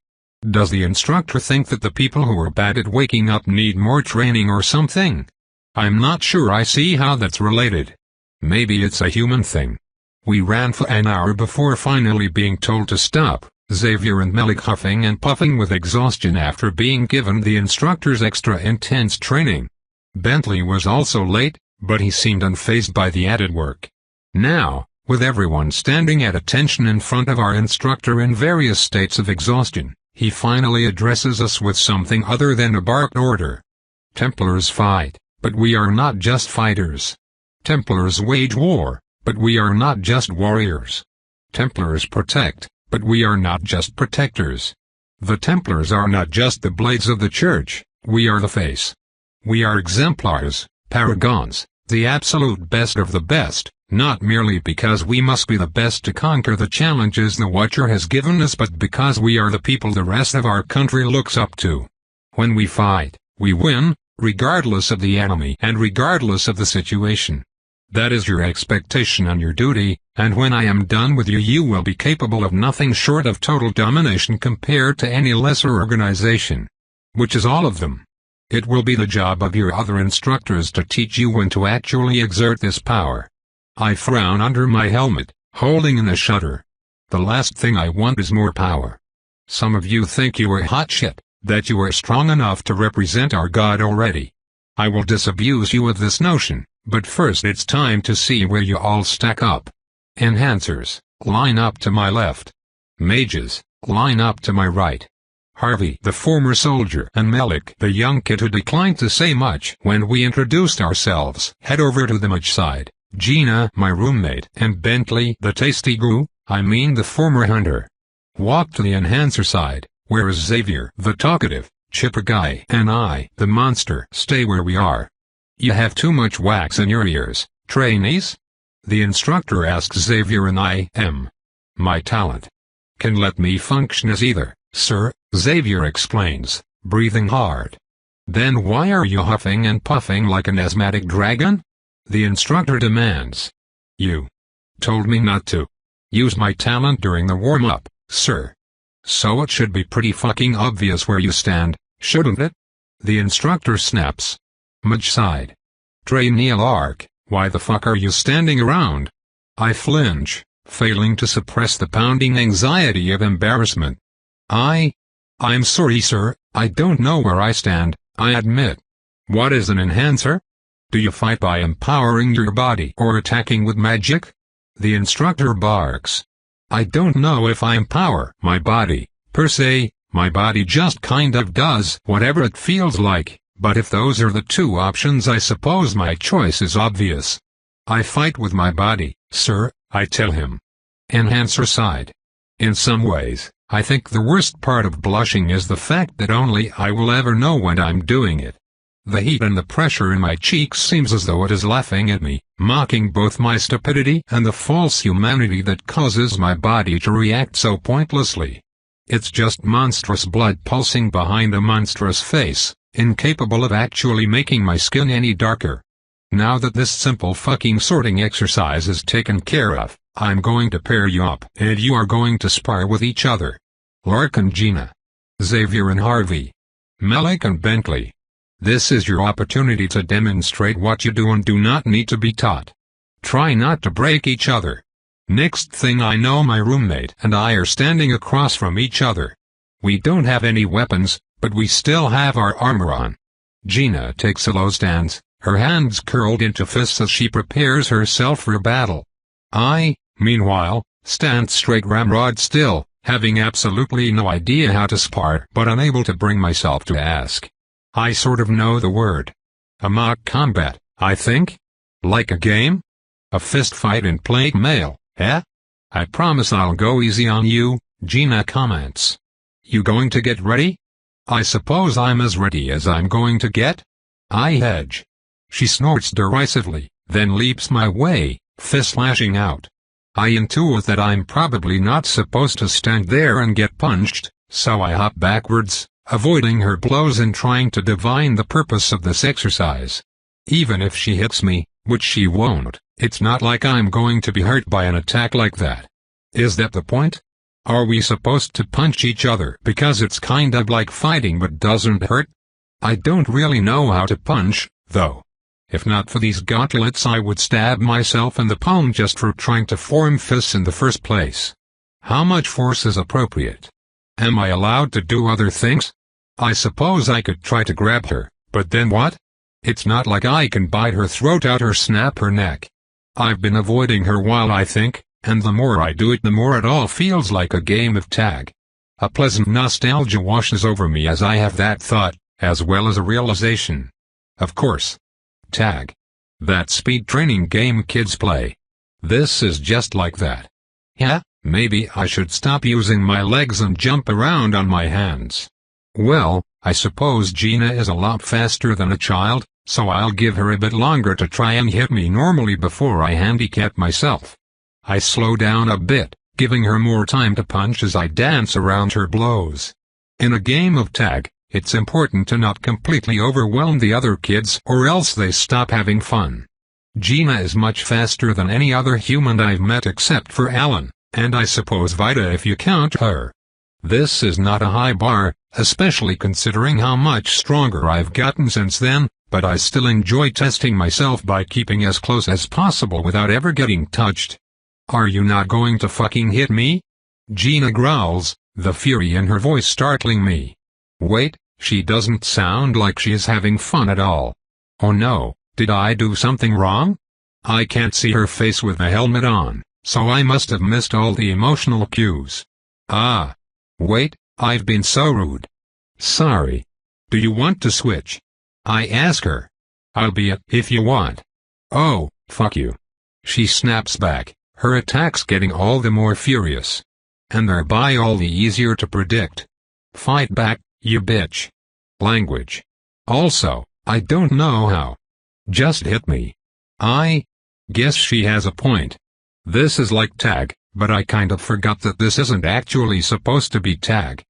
Does the instructor think that the people who are bad at waking up need more training or something? I'm not sure I see how that's related. Maybe it's a human thing. We ran for an hour before finally being told to stop, Xavier and Melik huffing and puffing with exhaustion after being given the instructor's extra intense training. Bentley was also late, but he seemed unfazed by the added work. Now, with everyone standing at attention in front of our instructor in various states of exhaustion, he finally addresses us with something other than a barked order. Templars fight, but we are not just fighters. Templars wage war, but we are not just warriors. Templars protect, but we are not just protectors. The Templars are not just the blades of the church, we are the face. We are exemplars, paragons, the absolute best of the best, not merely because we must be the best to conquer the challenges the Watcher has given us, but because we are the people the rest of our country looks up to. When we fight, we win, regardless of the enemy and regardless of the situation. That is your expectation and your duty, and when I am done with you, you will be capable of nothing short of total domination compared to any lesser organization. Which is all of them. It will be the job of your other instructors to teach you when to actually exert this power. I frown under my helmet, holding in a shudder. The last thing I want is more power. Some of you think you are hot shit, that you are strong enough to represent our God already. I will disabuse you of this notion, but first it's time to see where you all stack up. Enhancers, line up to my left. Mages, line up to my right. Harvey, the former soldier, and Malik, the young kid who declined to say much when we introduced ourselves, head over to the much side. Gina, my roommate, and Bentley, the tasty goo, the former hunter, walk to the enhancer side, whereas Xavier, the talkative, chipper guy, and I, the monster, stay where we are. You have too much wax in your ears, trainees? The instructor asks Xavier, and I am. My talent can let me function as either, sir, Xavier explains, breathing hard. Then why are you huffing and puffing like an asthmatic dragon? The instructor demands. You told me not to use my talent during the warm-up, sir. So it should be pretty fucking obvious where you stand, shouldn't it? The instructor snaps. Much side. Trainee Lark, why the fuck are you standing around? I flinch, failing to suppress the pounding anxiety of embarrassment. I'm sorry, sir, I don't know where I stand, I admit. What is an enhancer? Do you fight by empowering your body or attacking with magic? The instructor barks. I don't know if I empower my body, per se, my body just kind of does whatever it feels like, but if those are the two options, I suppose my choice is obvious. I fight with my body, sir, I tell him. Enhancer side. In some ways, I think the worst part of blushing is the fact that only I will ever know when I'm doing it. The heat and the pressure in my cheeks seems as though it is laughing at me, mocking both my stupidity and the false humanity that causes my body to react so pointlessly. It's just monstrous blood pulsing behind a monstrous face, incapable of actually making my skin any darker. Now that this simple fucking sorting exercise is taken care of, I'm going to pair you up, and you are going to spar with each other. Lark and Gina. Xavier and Harvey. Malik and Bentley. This is your opportunity to demonstrate what you do and do not need to be taught. Try not to break each other. Next thing I know, my roommate and I are standing across from each other. We don't have any weapons, but we still have our armor on. Gina takes a low stance, her hands curled into fists as she prepares herself for battle. I, meanwhile, stand straight ramrod still, having absolutely no idea how to spar but unable to bring myself to ask. I sort of know the word. A mock combat, I think? Like a game? A fist fight in plate mail, eh? I promise I'll go easy on you, Gina comments. You going to get ready? I suppose I'm as ready as I'm going to get? I hedge. She snorts derisively, then leaps my way, fist lashing out. I intuit that I'm probably not supposed to stand there and get punched, so I hop backwards, avoiding her blows and trying to divine the purpose of this exercise. Even if she hits me, which she won't, it's not like I'm going to be hurt by an attack like that. Is that the point? Are we supposed to punch each other because it's kind of like fighting but doesn't hurt? I don't really know how to punch, though. If not for these gauntlets, I would stab myself in the palm just for trying to form fists in the first place. How much force is appropriate? Am I allowed to do other things? I suppose I could try to grab her, but then what? It's not like I can bite her throat out or snap her neck. I've been avoiding her while I think, and the more I do it, the more it all feels like a game of tag. A pleasant nostalgia washes over me as I have that thought, as well as a realization. Of course. Tag. That speed training game kids play. This is just like that. Yeah, maybe I should stop using my legs and jump around on my hands. Well, I suppose Gina is a lot faster than a child, so I'll give her a bit longer to try and hit me normally before I handicap myself. I slow down a bit, giving her more time to punch as I dance around her blows. In a game of tag, it's important to not completely overwhelm the other kids or else they stop having fun. Gina is much faster than any other human I've met except for Alan, and I suppose Vida if you count her. This is not a high bar, especially considering how much stronger I've gotten since then, but I still enjoy testing myself by keeping as close as possible without ever getting touched. Are you not going to fucking hit me? Gina growls, the fury in her voice startling me. Wait, she doesn't sound like she is having fun at all. Oh no, did I do something wrong? I can't see her face with the helmet on, so I must have missed all the emotional cues. Ah. Wait, I've been so rude. Sorry. Do you want to switch? I ask her. I'll be it if you want. Oh, fuck you. She snaps back, her attacks getting all the more furious. And thereby all the easier to predict. Fight back, you bitch. Language. Also, I don't know how. Just hit me. I guess she has a point. This is like tag, but I kind of forgot that this isn't actually supposed to be tag.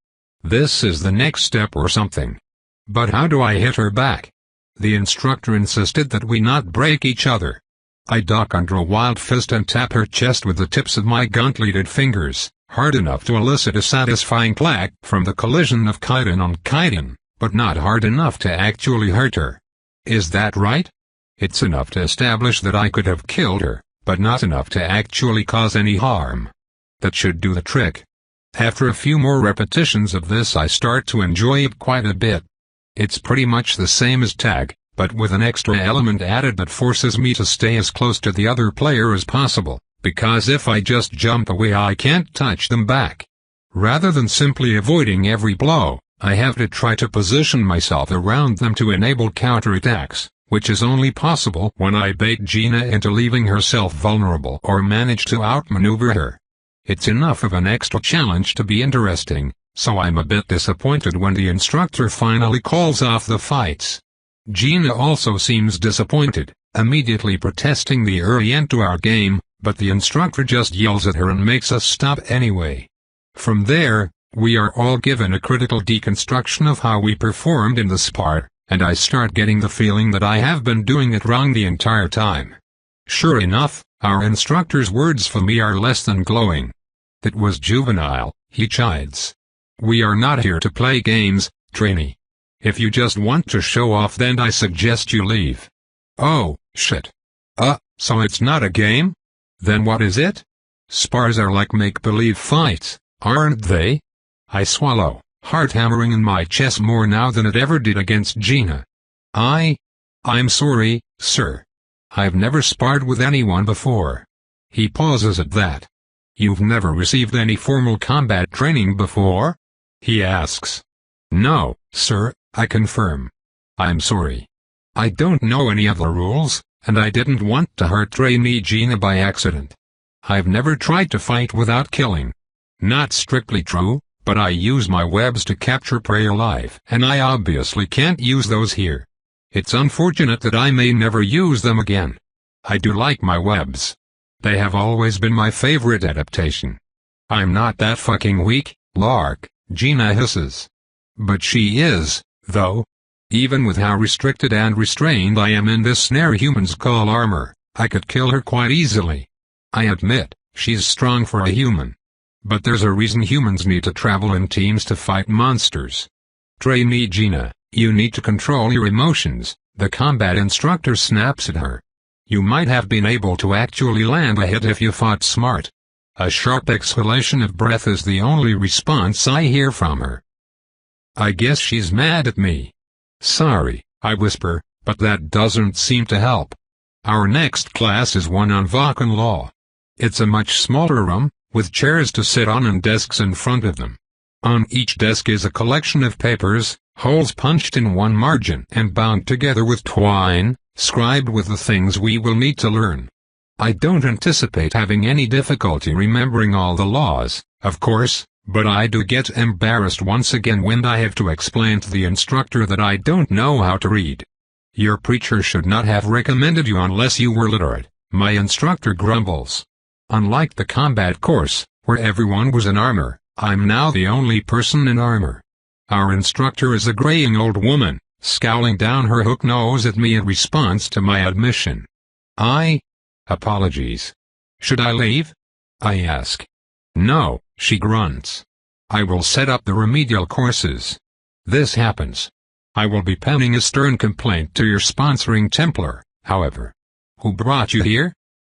This is the next step or something. But how do I hit her back? The instructor insisted that we not break each other. I duck under a wild fist and tap her chest with the tips of my gauntleted fingers, hard enough to elicit a satisfying clack from the collision of chitin on chitin, but not hard enough to actually hurt her. Is that right? It's enough to establish that I could have killed her, but not enough to actually cause any harm. That should do the trick. After a few more repetitions of this I start to enjoy it quite a bit. It's pretty much the same as tag, but with an extra element added that forces me to stay as close to the other player as possible, because if I just jump away I can't touch them back. Rather than simply avoiding every blow, I have to try to position myself around them to enable counterattacks, which is only possible when I bait Gina into leaving herself vulnerable or manage to outmaneuver her. It's enough of an extra challenge to be interesting, so I'm a bit disappointed when the instructor finally calls off the fights. Gina also seems disappointed, immediately protesting the early end to our game, but the instructor just yells at her and makes us stop anyway. From there, we are all given a critical deconstruction of how we performed in the spar, and I start getting the feeling that I have been doing it wrong the entire time. Sure enough, our instructor's words for me are less than glowing. That was juvenile, he chides. We are not here to play games, trainee. If you just want to show off then I suggest you leave. Oh, shit. So it's not a game? Then what is it? Spars are like make-believe fights, aren't they? I swallow, heart hammering in my chest more now than it ever did against Gina. I'm sorry, sir. I've never sparred with anyone before. He pauses at that. You've never received any formal combat training before? He asks. No, sir, I confirm. I'm sorry. I don't know any of the rules, and I didn't want to hurt trainee Gina by accident. I've never tried to fight without killing. Not strictly true, but I use my webs to capture prey alive, and I obviously can't use those here. It's unfortunate that I may never use them again. I do like my webs. They have always been my favorite adaptation. I'm not that fucking weak, Lark, Gina hisses. But she is, though. Even with how restricted and restrained I am in this snare humans call armor, I could kill her quite easily. I admit, she's strong for a human. But there's a reason humans need to travel in teams to fight monsters. Trainee Gina, you need to control your emotions, the combat instructor snaps at her. You might have been able to actually land a hit if you fought smart. A sharp exhalation of breath is the only response I hear from her. I guess she's mad at me. Sorry, I whisper, but that doesn't seem to help. Our next class is one on Vulcan law. It's a much smaller room, with chairs to sit on and desks in front of them. On each desk is a collection of papers, holes punched in one margin and bound together with twine, scribed with the things we will need to learn. I don't anticipate having any difficulty remembering all the laws, of course, but I do get embarrassed once again when I have to explain to the instructor that I don't know how to read. Your preacher should not have recommended you unless you were literate, my instructor grumbles. Unlike the combat course, where everyone was in armor, I'm now the only person in armor. Our instructor is a graying old woman, scowling down her hook nose at me in response to my admission. Apologies. Should I leave? I ask. No, she grunts. I will set up the remedial courses. This happens. I will be penning a stern complaint to your sponsoring Templar, however. Who brought you here?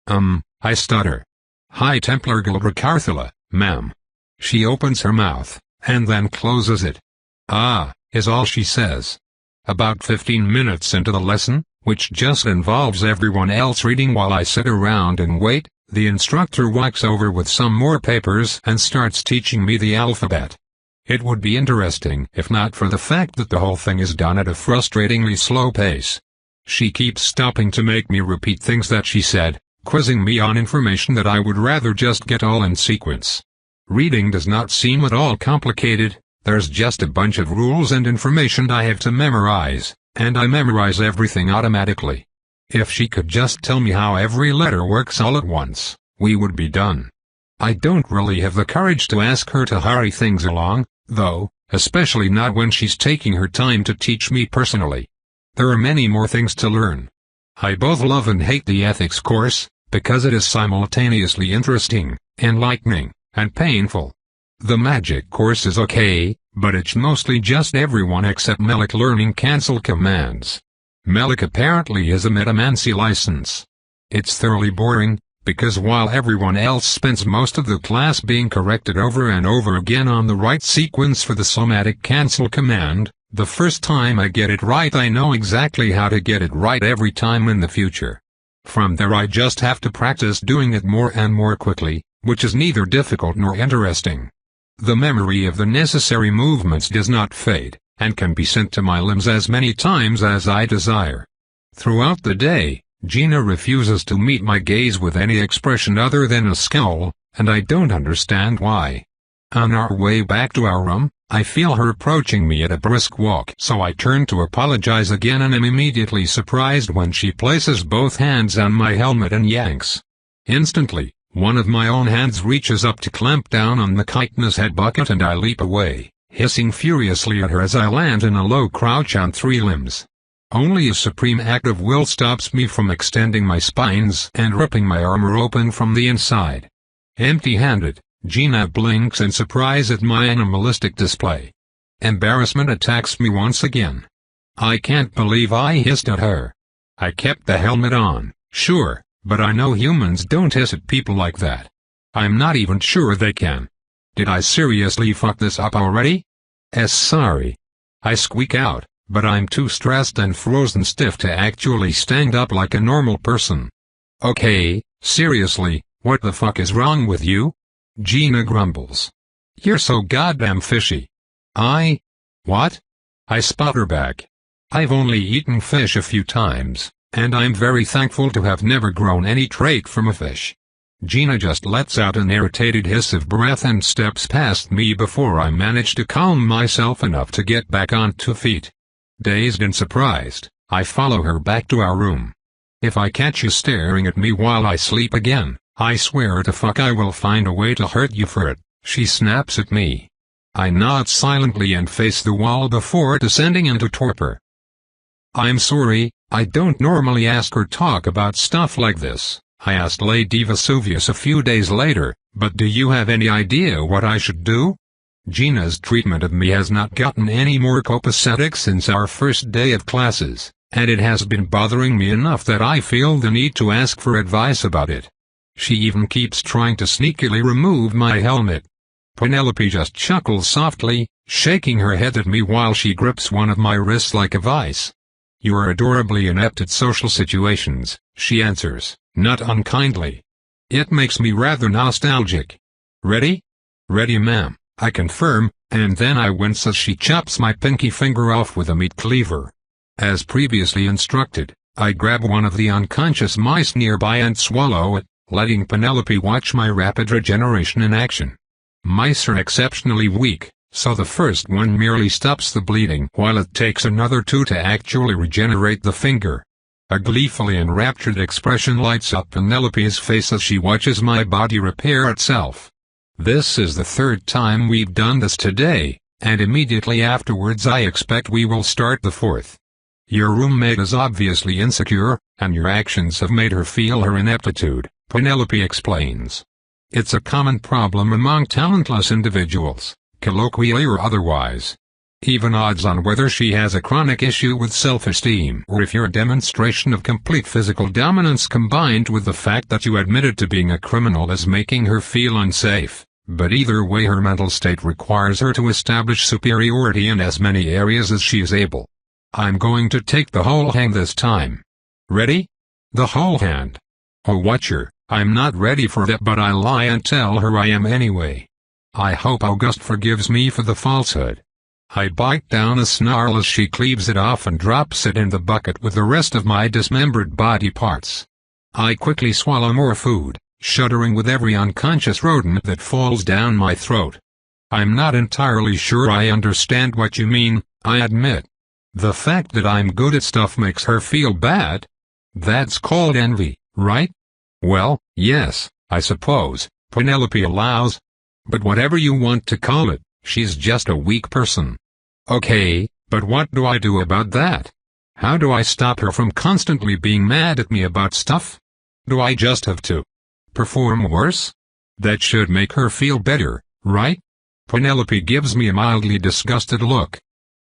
I stutter. High Templar Gilbracarthula, ma'am. She opens her mouth, and then closes it. Is all she says. About 15 minutes into the lesson, which just involves everyone else reading while I sit around and wait, the instructor walks over with some more papers and starts teaching me the alphabet. It would be interesting if not for the fact that the whole thing is done at a frustratingly slow pace. She keeps stopping to make me repeat things that she said, quizzing me on information that I would rather just get all in sequence. Reading does not seem at all complicated, there's just a bunch of rules and information I have to memorize, and I memorize everything automatically. If she could just tell me how every letter works all at once, we would be done. I don't really have the courage to ask her to hurry things along, though, especially not when she's taking her time to teach me personally. There are many more things to learn. I both love and hate the ethics course, because it is simultaneously interesting, enlightening, and painful. The magic course is okay, but it's mostly just everyone except Melik learning cancel commands. Melik apparently is a metamancy license. It's thoroughly boring, because while everyone else spends most of the class being corrected over and over again on the right sequence for the somatic cancel command, the first time I get it right I know exactly how to get it right every time in the future. From there I just have to practice doing it more and more quickly, which is neither difficult nor interesting. The memory of the necessary movements does not fade, and can be sent to my limbs as many times as I desire. Throughout the day, Gina refuses to meet my gaze with any expression other than a scowl, and I don't understand why. On our way back to our room, I feel her approaching me at a brisk walk, so I turn to apologize again and am immediately surprised when she places both hands on my helmet and yanks. Instantly, one of my own hands reaches up to clamp down on the chitinous head bucket and I leap away, hissing furiously at her as I land in a low crouch on three limbs. Only a supreme act of will stops me from extending my spines and ripping my armor open from the inside. Empty-handed, Gina blinks in surprise at my animalistic display. Embarrassment attacks me once again. I can't believe I hissed at her. I kept the helmet on, sure, but I know humans don't hiss at people like that. I'm not even sure they can. Did I seriously fuck this up already? Sorry. I squeak out, but I'm too stressed and frozen stiff to actually stand up like a normal person. Okay, seriously, what the fuck is wrong with you? Gina grumbles. You're so goddamn fishy. What? I spot her back. I've only eaten fish a few times, and I'm very thankful to have never grown any trait from a fish. Gina just lets out an irritated hiss of breath and steps past me before I manage to calm myself enough to get back on 2 feet. Dazed and surprised, I follow her back to our room. If I catch you staring at me while I sleep again, I swear to fuck I will find a way to hurt you for it, she snaps at me. I nod silently and face the wall before descending into torpor. I'm sorry, I don't normally ask or talk about stuff like this, I asked Lady Vesuvius a few days later, but do you have any idea what I should do? Gina's treatment of me has not gotten any more copacetic since our first day of classes, and it has been bothering me enough that I feel the need to ask for advice about it. She even keeps trying to sneakily remove my helmet. Penelope just chuckles softly, shaking her head at me while she grips one of my wrists like a vice. You are adorably inept at social situations, she answers, not unkindly. It makes me rather nostalgic. Ready? Ready, ma'am, I confirm, and then I wince as she chops my pinky finger off with a meat cleaver. As previously instructed, I grab one of the unconscious mice nearby and swallow it, letting Penelope watch my rapid regeneration in action. Mice are exceptionally weak, so the first one merely stops the bleeding while it takes another 2 to actually regenerate the finger. A gleefully enraptured expression lights up Penelope's face as she watches my body repair itself. This is the 3rd time we've done this today, and immediately afterwards I expect we will start the 4th. Your roommate is obviously insecure, and your actions have made her feel her ineptitude, Penelope explains. It's a common problem among talentless individuals, colloquially or otherwise. Even odds on whether she has a chronic issue with self-esteem or if your demonstration of complete physical dominance combined with the fact that you admitted to being a criminal is making her feel unsafe, but either way her mental state requires her to establish superiority in as many areas as she is able. I'm going to take the whole hand this time. Ready? The whole hand. Oh watcher, I'm not ready for that but I lie and tell her I am anyway. I hope August forgives me for the falsehood. I bite down a snarl as she cleaves it off and drops it in the bucket with the rest of my dismembered body parts. I quickly swallow more food, shuddering with every unconscious rodent that falls down my throat. I'm not entirely sure I understand what you mean, I admit. The fact that I'm good at stuff makes her feel bad? That's called envy, right? Well, yes, I suppose, Penelope allows. But whatever you want to call it, she's just a weak person. Okay, but what do I do about that? How do I stop her from constantly being mad at me about stuff? Do I just have to perform worse? That should make her feel better, right? Penelope gives me a mildly disgusted look.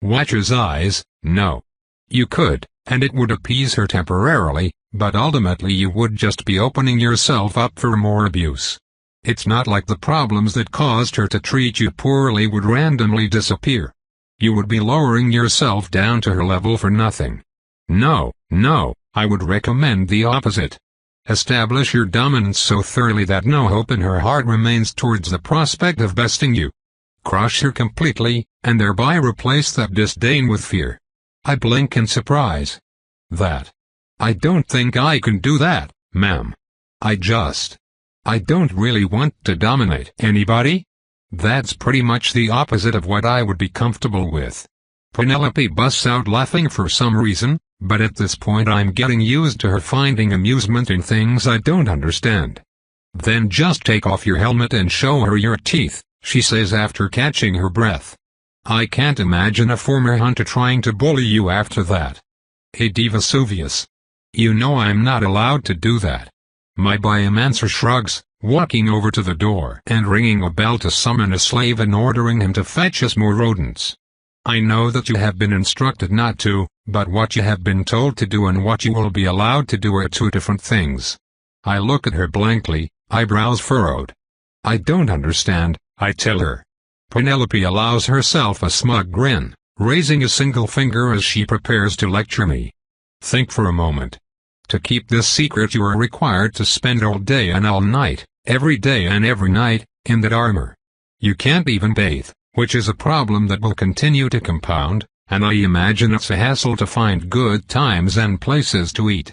Watcher's eyes, no. You could, and it would appease her temporarily, but ultimately you would just be opening yourself up for more abuse. It's not like the problems that caused her to treat you poorly would randomly disappear. You would be lowering yourself down to her level for nothing. No, I would recommend the opposite. Establish your dominance so thoroughly that no hope in her heart remains towards the prospect of besting you. Crush her completely, and thereby replace that disdain with fear. I blink in surprise. I don't think I can do that, ma'am. I don't really want to dominate anybody. That's pretty much the opposite of what I would be comfortable with. Penelope busts out laughing for some reason, but at this point I'm getting used to her finding amusement in things I don't understand. Then just take off your helmet and show her your teeth, she says after catching her breath. I can't imagine a former hunter trying to bully you after that. Hey Vesuvius. You know I'm not allowed to do that. My biomancer shrugs, walking over to the door and ringing a bell to summon a slave and ordering him to fetch us more rodents. I know that you have been instructed not to, but what you have been told to do and what you will be allowed to do are two different things. I look at her blankly, eyebrows furrowed. I don't understand, I tell her. Penelope allows herself a smug grin, raising a single finger as she prepares to lecture me. Think for a moment. To keep this secret you are required to spend all day and all night, every day and every night, in that armor. You can't even bathe, which is a problem that will continue to compound, and I imagine it's a hassle to find good times and places to eat.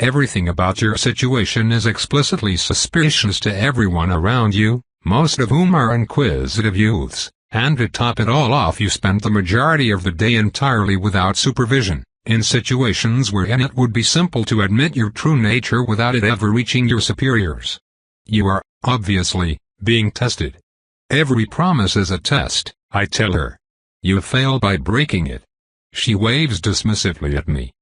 Everything about your situation is explicitly suspicious to everyone around you, most of whom are inquisitive youths, and to top it all off you spend the majority of the day entirely without supervision, in situations wherein it would be simple to admit your true nature without it ever reaching your superiors. You are, obviously, being tested. Every promise is a test, I tell her. You fail by breaking it. She waves dismissively at me.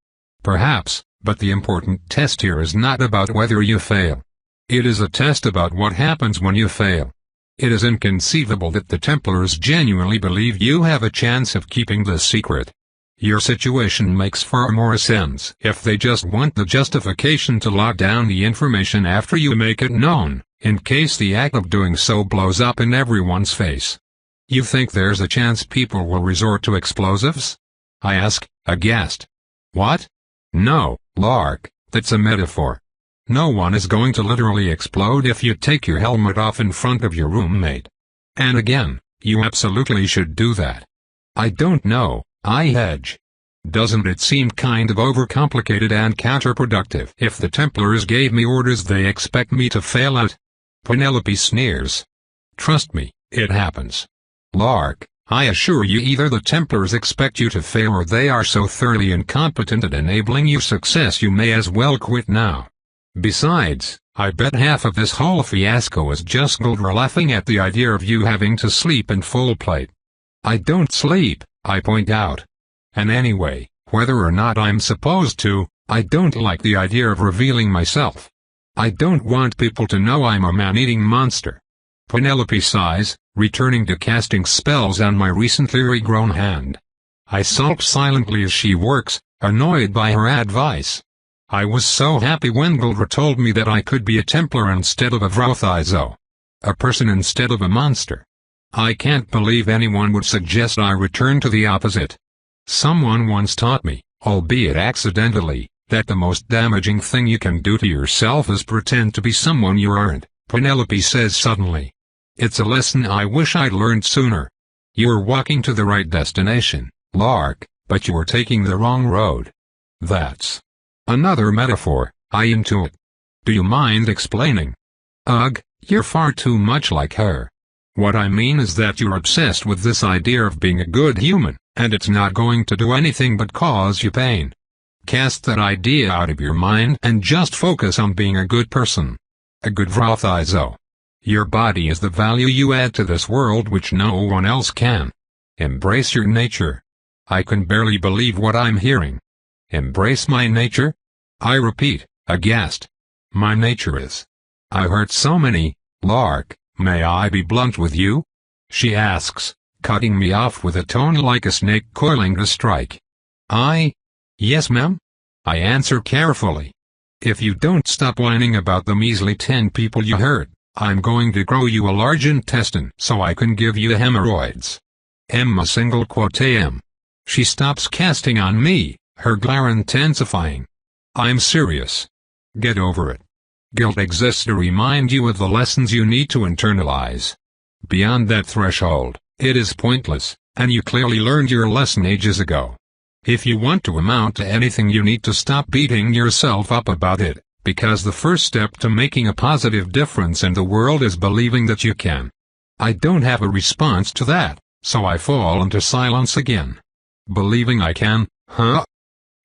Perhaps, but the important test here is not about whether you fail. It is a test about what happens when you fail. It is inconceivable that the Templars genuinely believe you have a chance of keeping this secret. Your situation makes far more sense if they just want the justification to lock down the information after you make it known, in case the act of doing so blows up in everyone's face. You think there's a chance people will resort to explosives? I ask, aghast. What? No, Lark, that's a metaphor. No one is going to literally explode if you take your helmet off in front of your roommate. And again, you absolutely should do that. I don't know, I hedge. Doesn't it seem kind of overcomplicated and counterproductive if the Templars gave me orders they expect me to fail at? Penelope sneers. Trust me, it happens. Lark, I assure you either the Templars expect you to fail or they are so thoroughly incompetent at enabling your success you may as well quit now. Besides, I bet half of this whole fiasco is just Guldra laughing at the idea of you having to sleep in full plate. I don't sleep, I point out. And anyway, whether or not I'm supposed to, I don't like the idea of revealing myself. I don't want people to know I'm a man-eating monster. Penelope sighs, returning to casting spells on my recently regrown hand. I sulk silently as she works, annoyed by her advice. I was so happy when Guldra told me that I could be a Templar instead of a Vrothizo. A person instead of a monster. I can't believe anyone would suggest I return to the opposite. Someone once taught me, albeit accidentally, that the most damaging thing you can do to yourself is pretend to be someone you aren't, Penelope says suddenly. It's a lesson I wish I'd learned sooner. You are walking to the right destination, Lark, but you are taking the wrong road. That's another metaphor, I intuit. Do you mind explaining? Ugh, you're far too much like her. What I mean is that you're obsessed with this idea of being a good human, and it's not going to do anything but cause you pain. Cast that idea out of your mind and just focus on being a good person. A good Vrothizo. Your body is the value you add to this world which no one else can. Embrace your nature. I can barely believe what I'm hearing. Embrace my nature? I repeat, aghast. My nature is. I hurt so many, Lark, may I be blunt with you? She asks, cutting me off with a tone like a snake coiling to strike. Yes ma'am? I answer carefully. If you don't stop whining about the measly 10 people you hurt, I'm going to grow you a large intestine so I can give you hemorrhoids. M. She stops casting on me, her glare intensifying. I'm serious. Get over it. Guilt exists to remind you of the lessons you need to internalize. Beyond that threshold, it is pointless, and you clearly learned your lesson ages ago. If you want to amount to anything, you need to stop beating yourself up about it, because the first step to making a positive difference in the world is believing that you can. I don't have a response to that, so I fall into silence again. Believing I can, huh?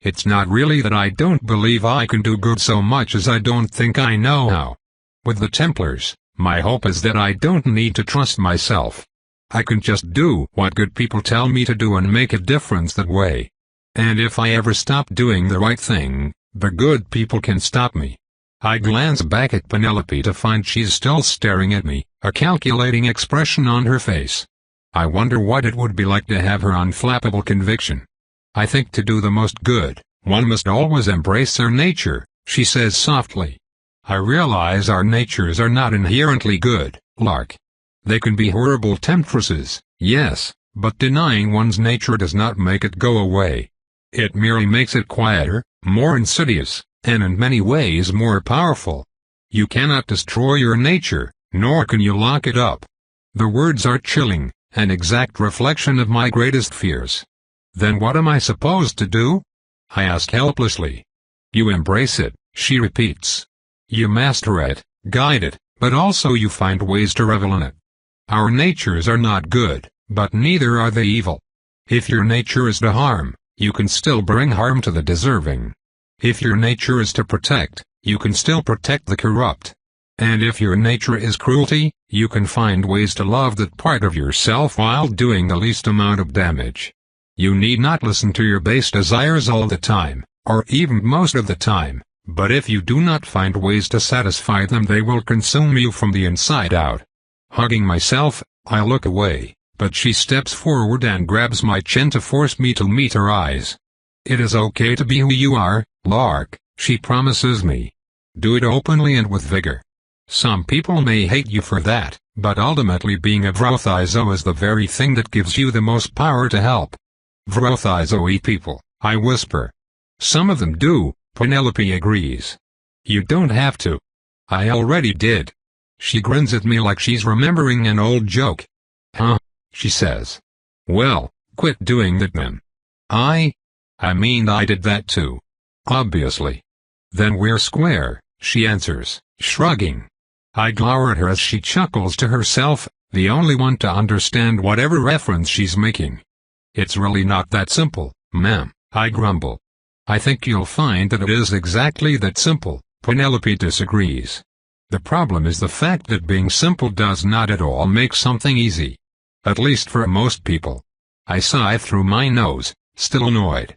It's not really that I don't believe I can do good so much as I don't think I know how. With the Templars, my hope is that I don't need to trust myself. I can just do what good people tell me to do and make a difference that way. And if I ever stop doing the right thing, the good people can stop me. I glance back at Penelope to find she's still staring at me, a calculating expression on her face. I wonder what it would be like to have her unflappable conviction. I think to do the most good, one must always embrace their nature, she says softly. I realize our natures are not inherently good, Lark. They can be horrible temptresses, yes, but denying one's nature does not make it go away. It merely makes it quieter, more insidious, and in many ways more powerful. You cannot destroy your nature, nor can you lock it up. The words are chilling, an exact reflection of my greatest fears. Then what am I supposed to do? I ask helplessly. You embrace it, she repeats. You master it, guide it, but also you find ways to revel in it. Our natures are not good, but neither are they evil. If your nature is to harm, you can still bring harm to the deserving. If your nature is to protect, you can still protect the corrupt. And if your nature is cruelty, you can find ways to love that part of yourself while doing the least amount of damage. You need not listen to your base desires all the time, or even most of the time, but if you do not find ways to satisfy them, they will consume you from the inside out. Hugging myself, I look away, but she steps forward and grabs my chin to force me to meet her eyes. It is okay to be who you are, Lark, she promises me. Do it openly and with vigor. Some people may hate you for that, but ultimately being a Vrothizo is the very thing that gives you the most power to help. Vrothizo people, I whisper. Some of them do, Penelope agrees. You don't have to. I already did. She grins at me like she's remembering an old joke. Huh? She says. Well, quit doing that then. I mean I did that too. Obviously. Then we're square, she answers, shrugging. I glower at her as she chuckles to herself, the only one to understand whatever reference she's making. It's really not that simple, ma'am, I grumble. I think you'll find that it is exactly that simple, Penelope disagrees. The problem is the fact that being simple does not at all make something easy. At least for most people. I sigh through my nose, still annoyed.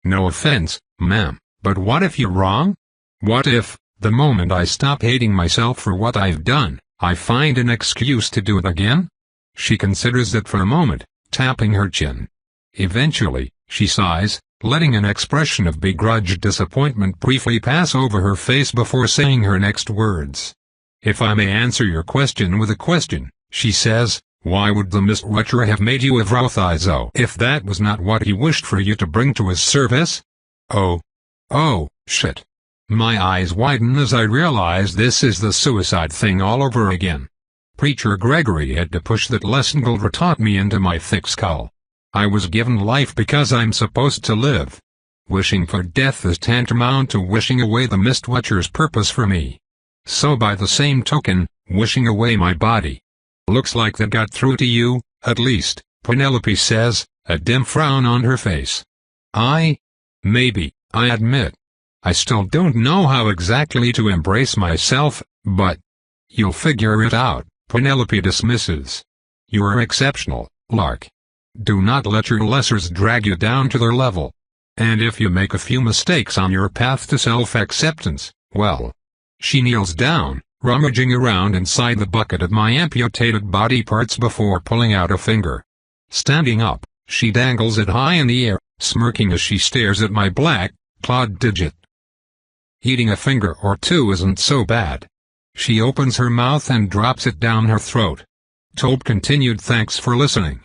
No offense, ma'am, but what if you're wrong? What if, the moment I stop hating myself for what I've done, I find an excuse to do it again? She considers it for a moment, tapping her chin. Eventually, she sighs, letting an expression of begrudged disappointment briefly pass over her face before saying her next words. If I may answer your question with a question, she says, why would the Mr. Rutcher have made you a Vrothizo if that was not what he wished for you to bring to his service? Oh, shit. My eyes widen as I realize this is the suicide thing all over again. Preacher Gregory had to push that lesson Gulliver taught me into my thick skull. I was given life because I'm supposed to live. Wishing for death is tantamount to wishing away the Mistwatcher's purpose for me. So by the same token, wishing away my body. Looks like that got through to you, at least, Penelope says, a dim frown on her face. Maybe, I admit. I still don't know how exactly to embrace myself, but you'll figure it out, Penelope dismisses. You are exceptional, Lark. Do not let your lessers drag you down to their level. And if you make a few mistakes on your path to self-acceptance, well. She kneels down, rummaging around inside the bucket of my amputated body parts before pulling out a finger. Standing up, she dangles it high in the air, smirking as she stares at my black, clawed digit. Eating a finger or two isn't so bad. She opens her mouth and drops it down her throat. Tobe continued, thanks for listening.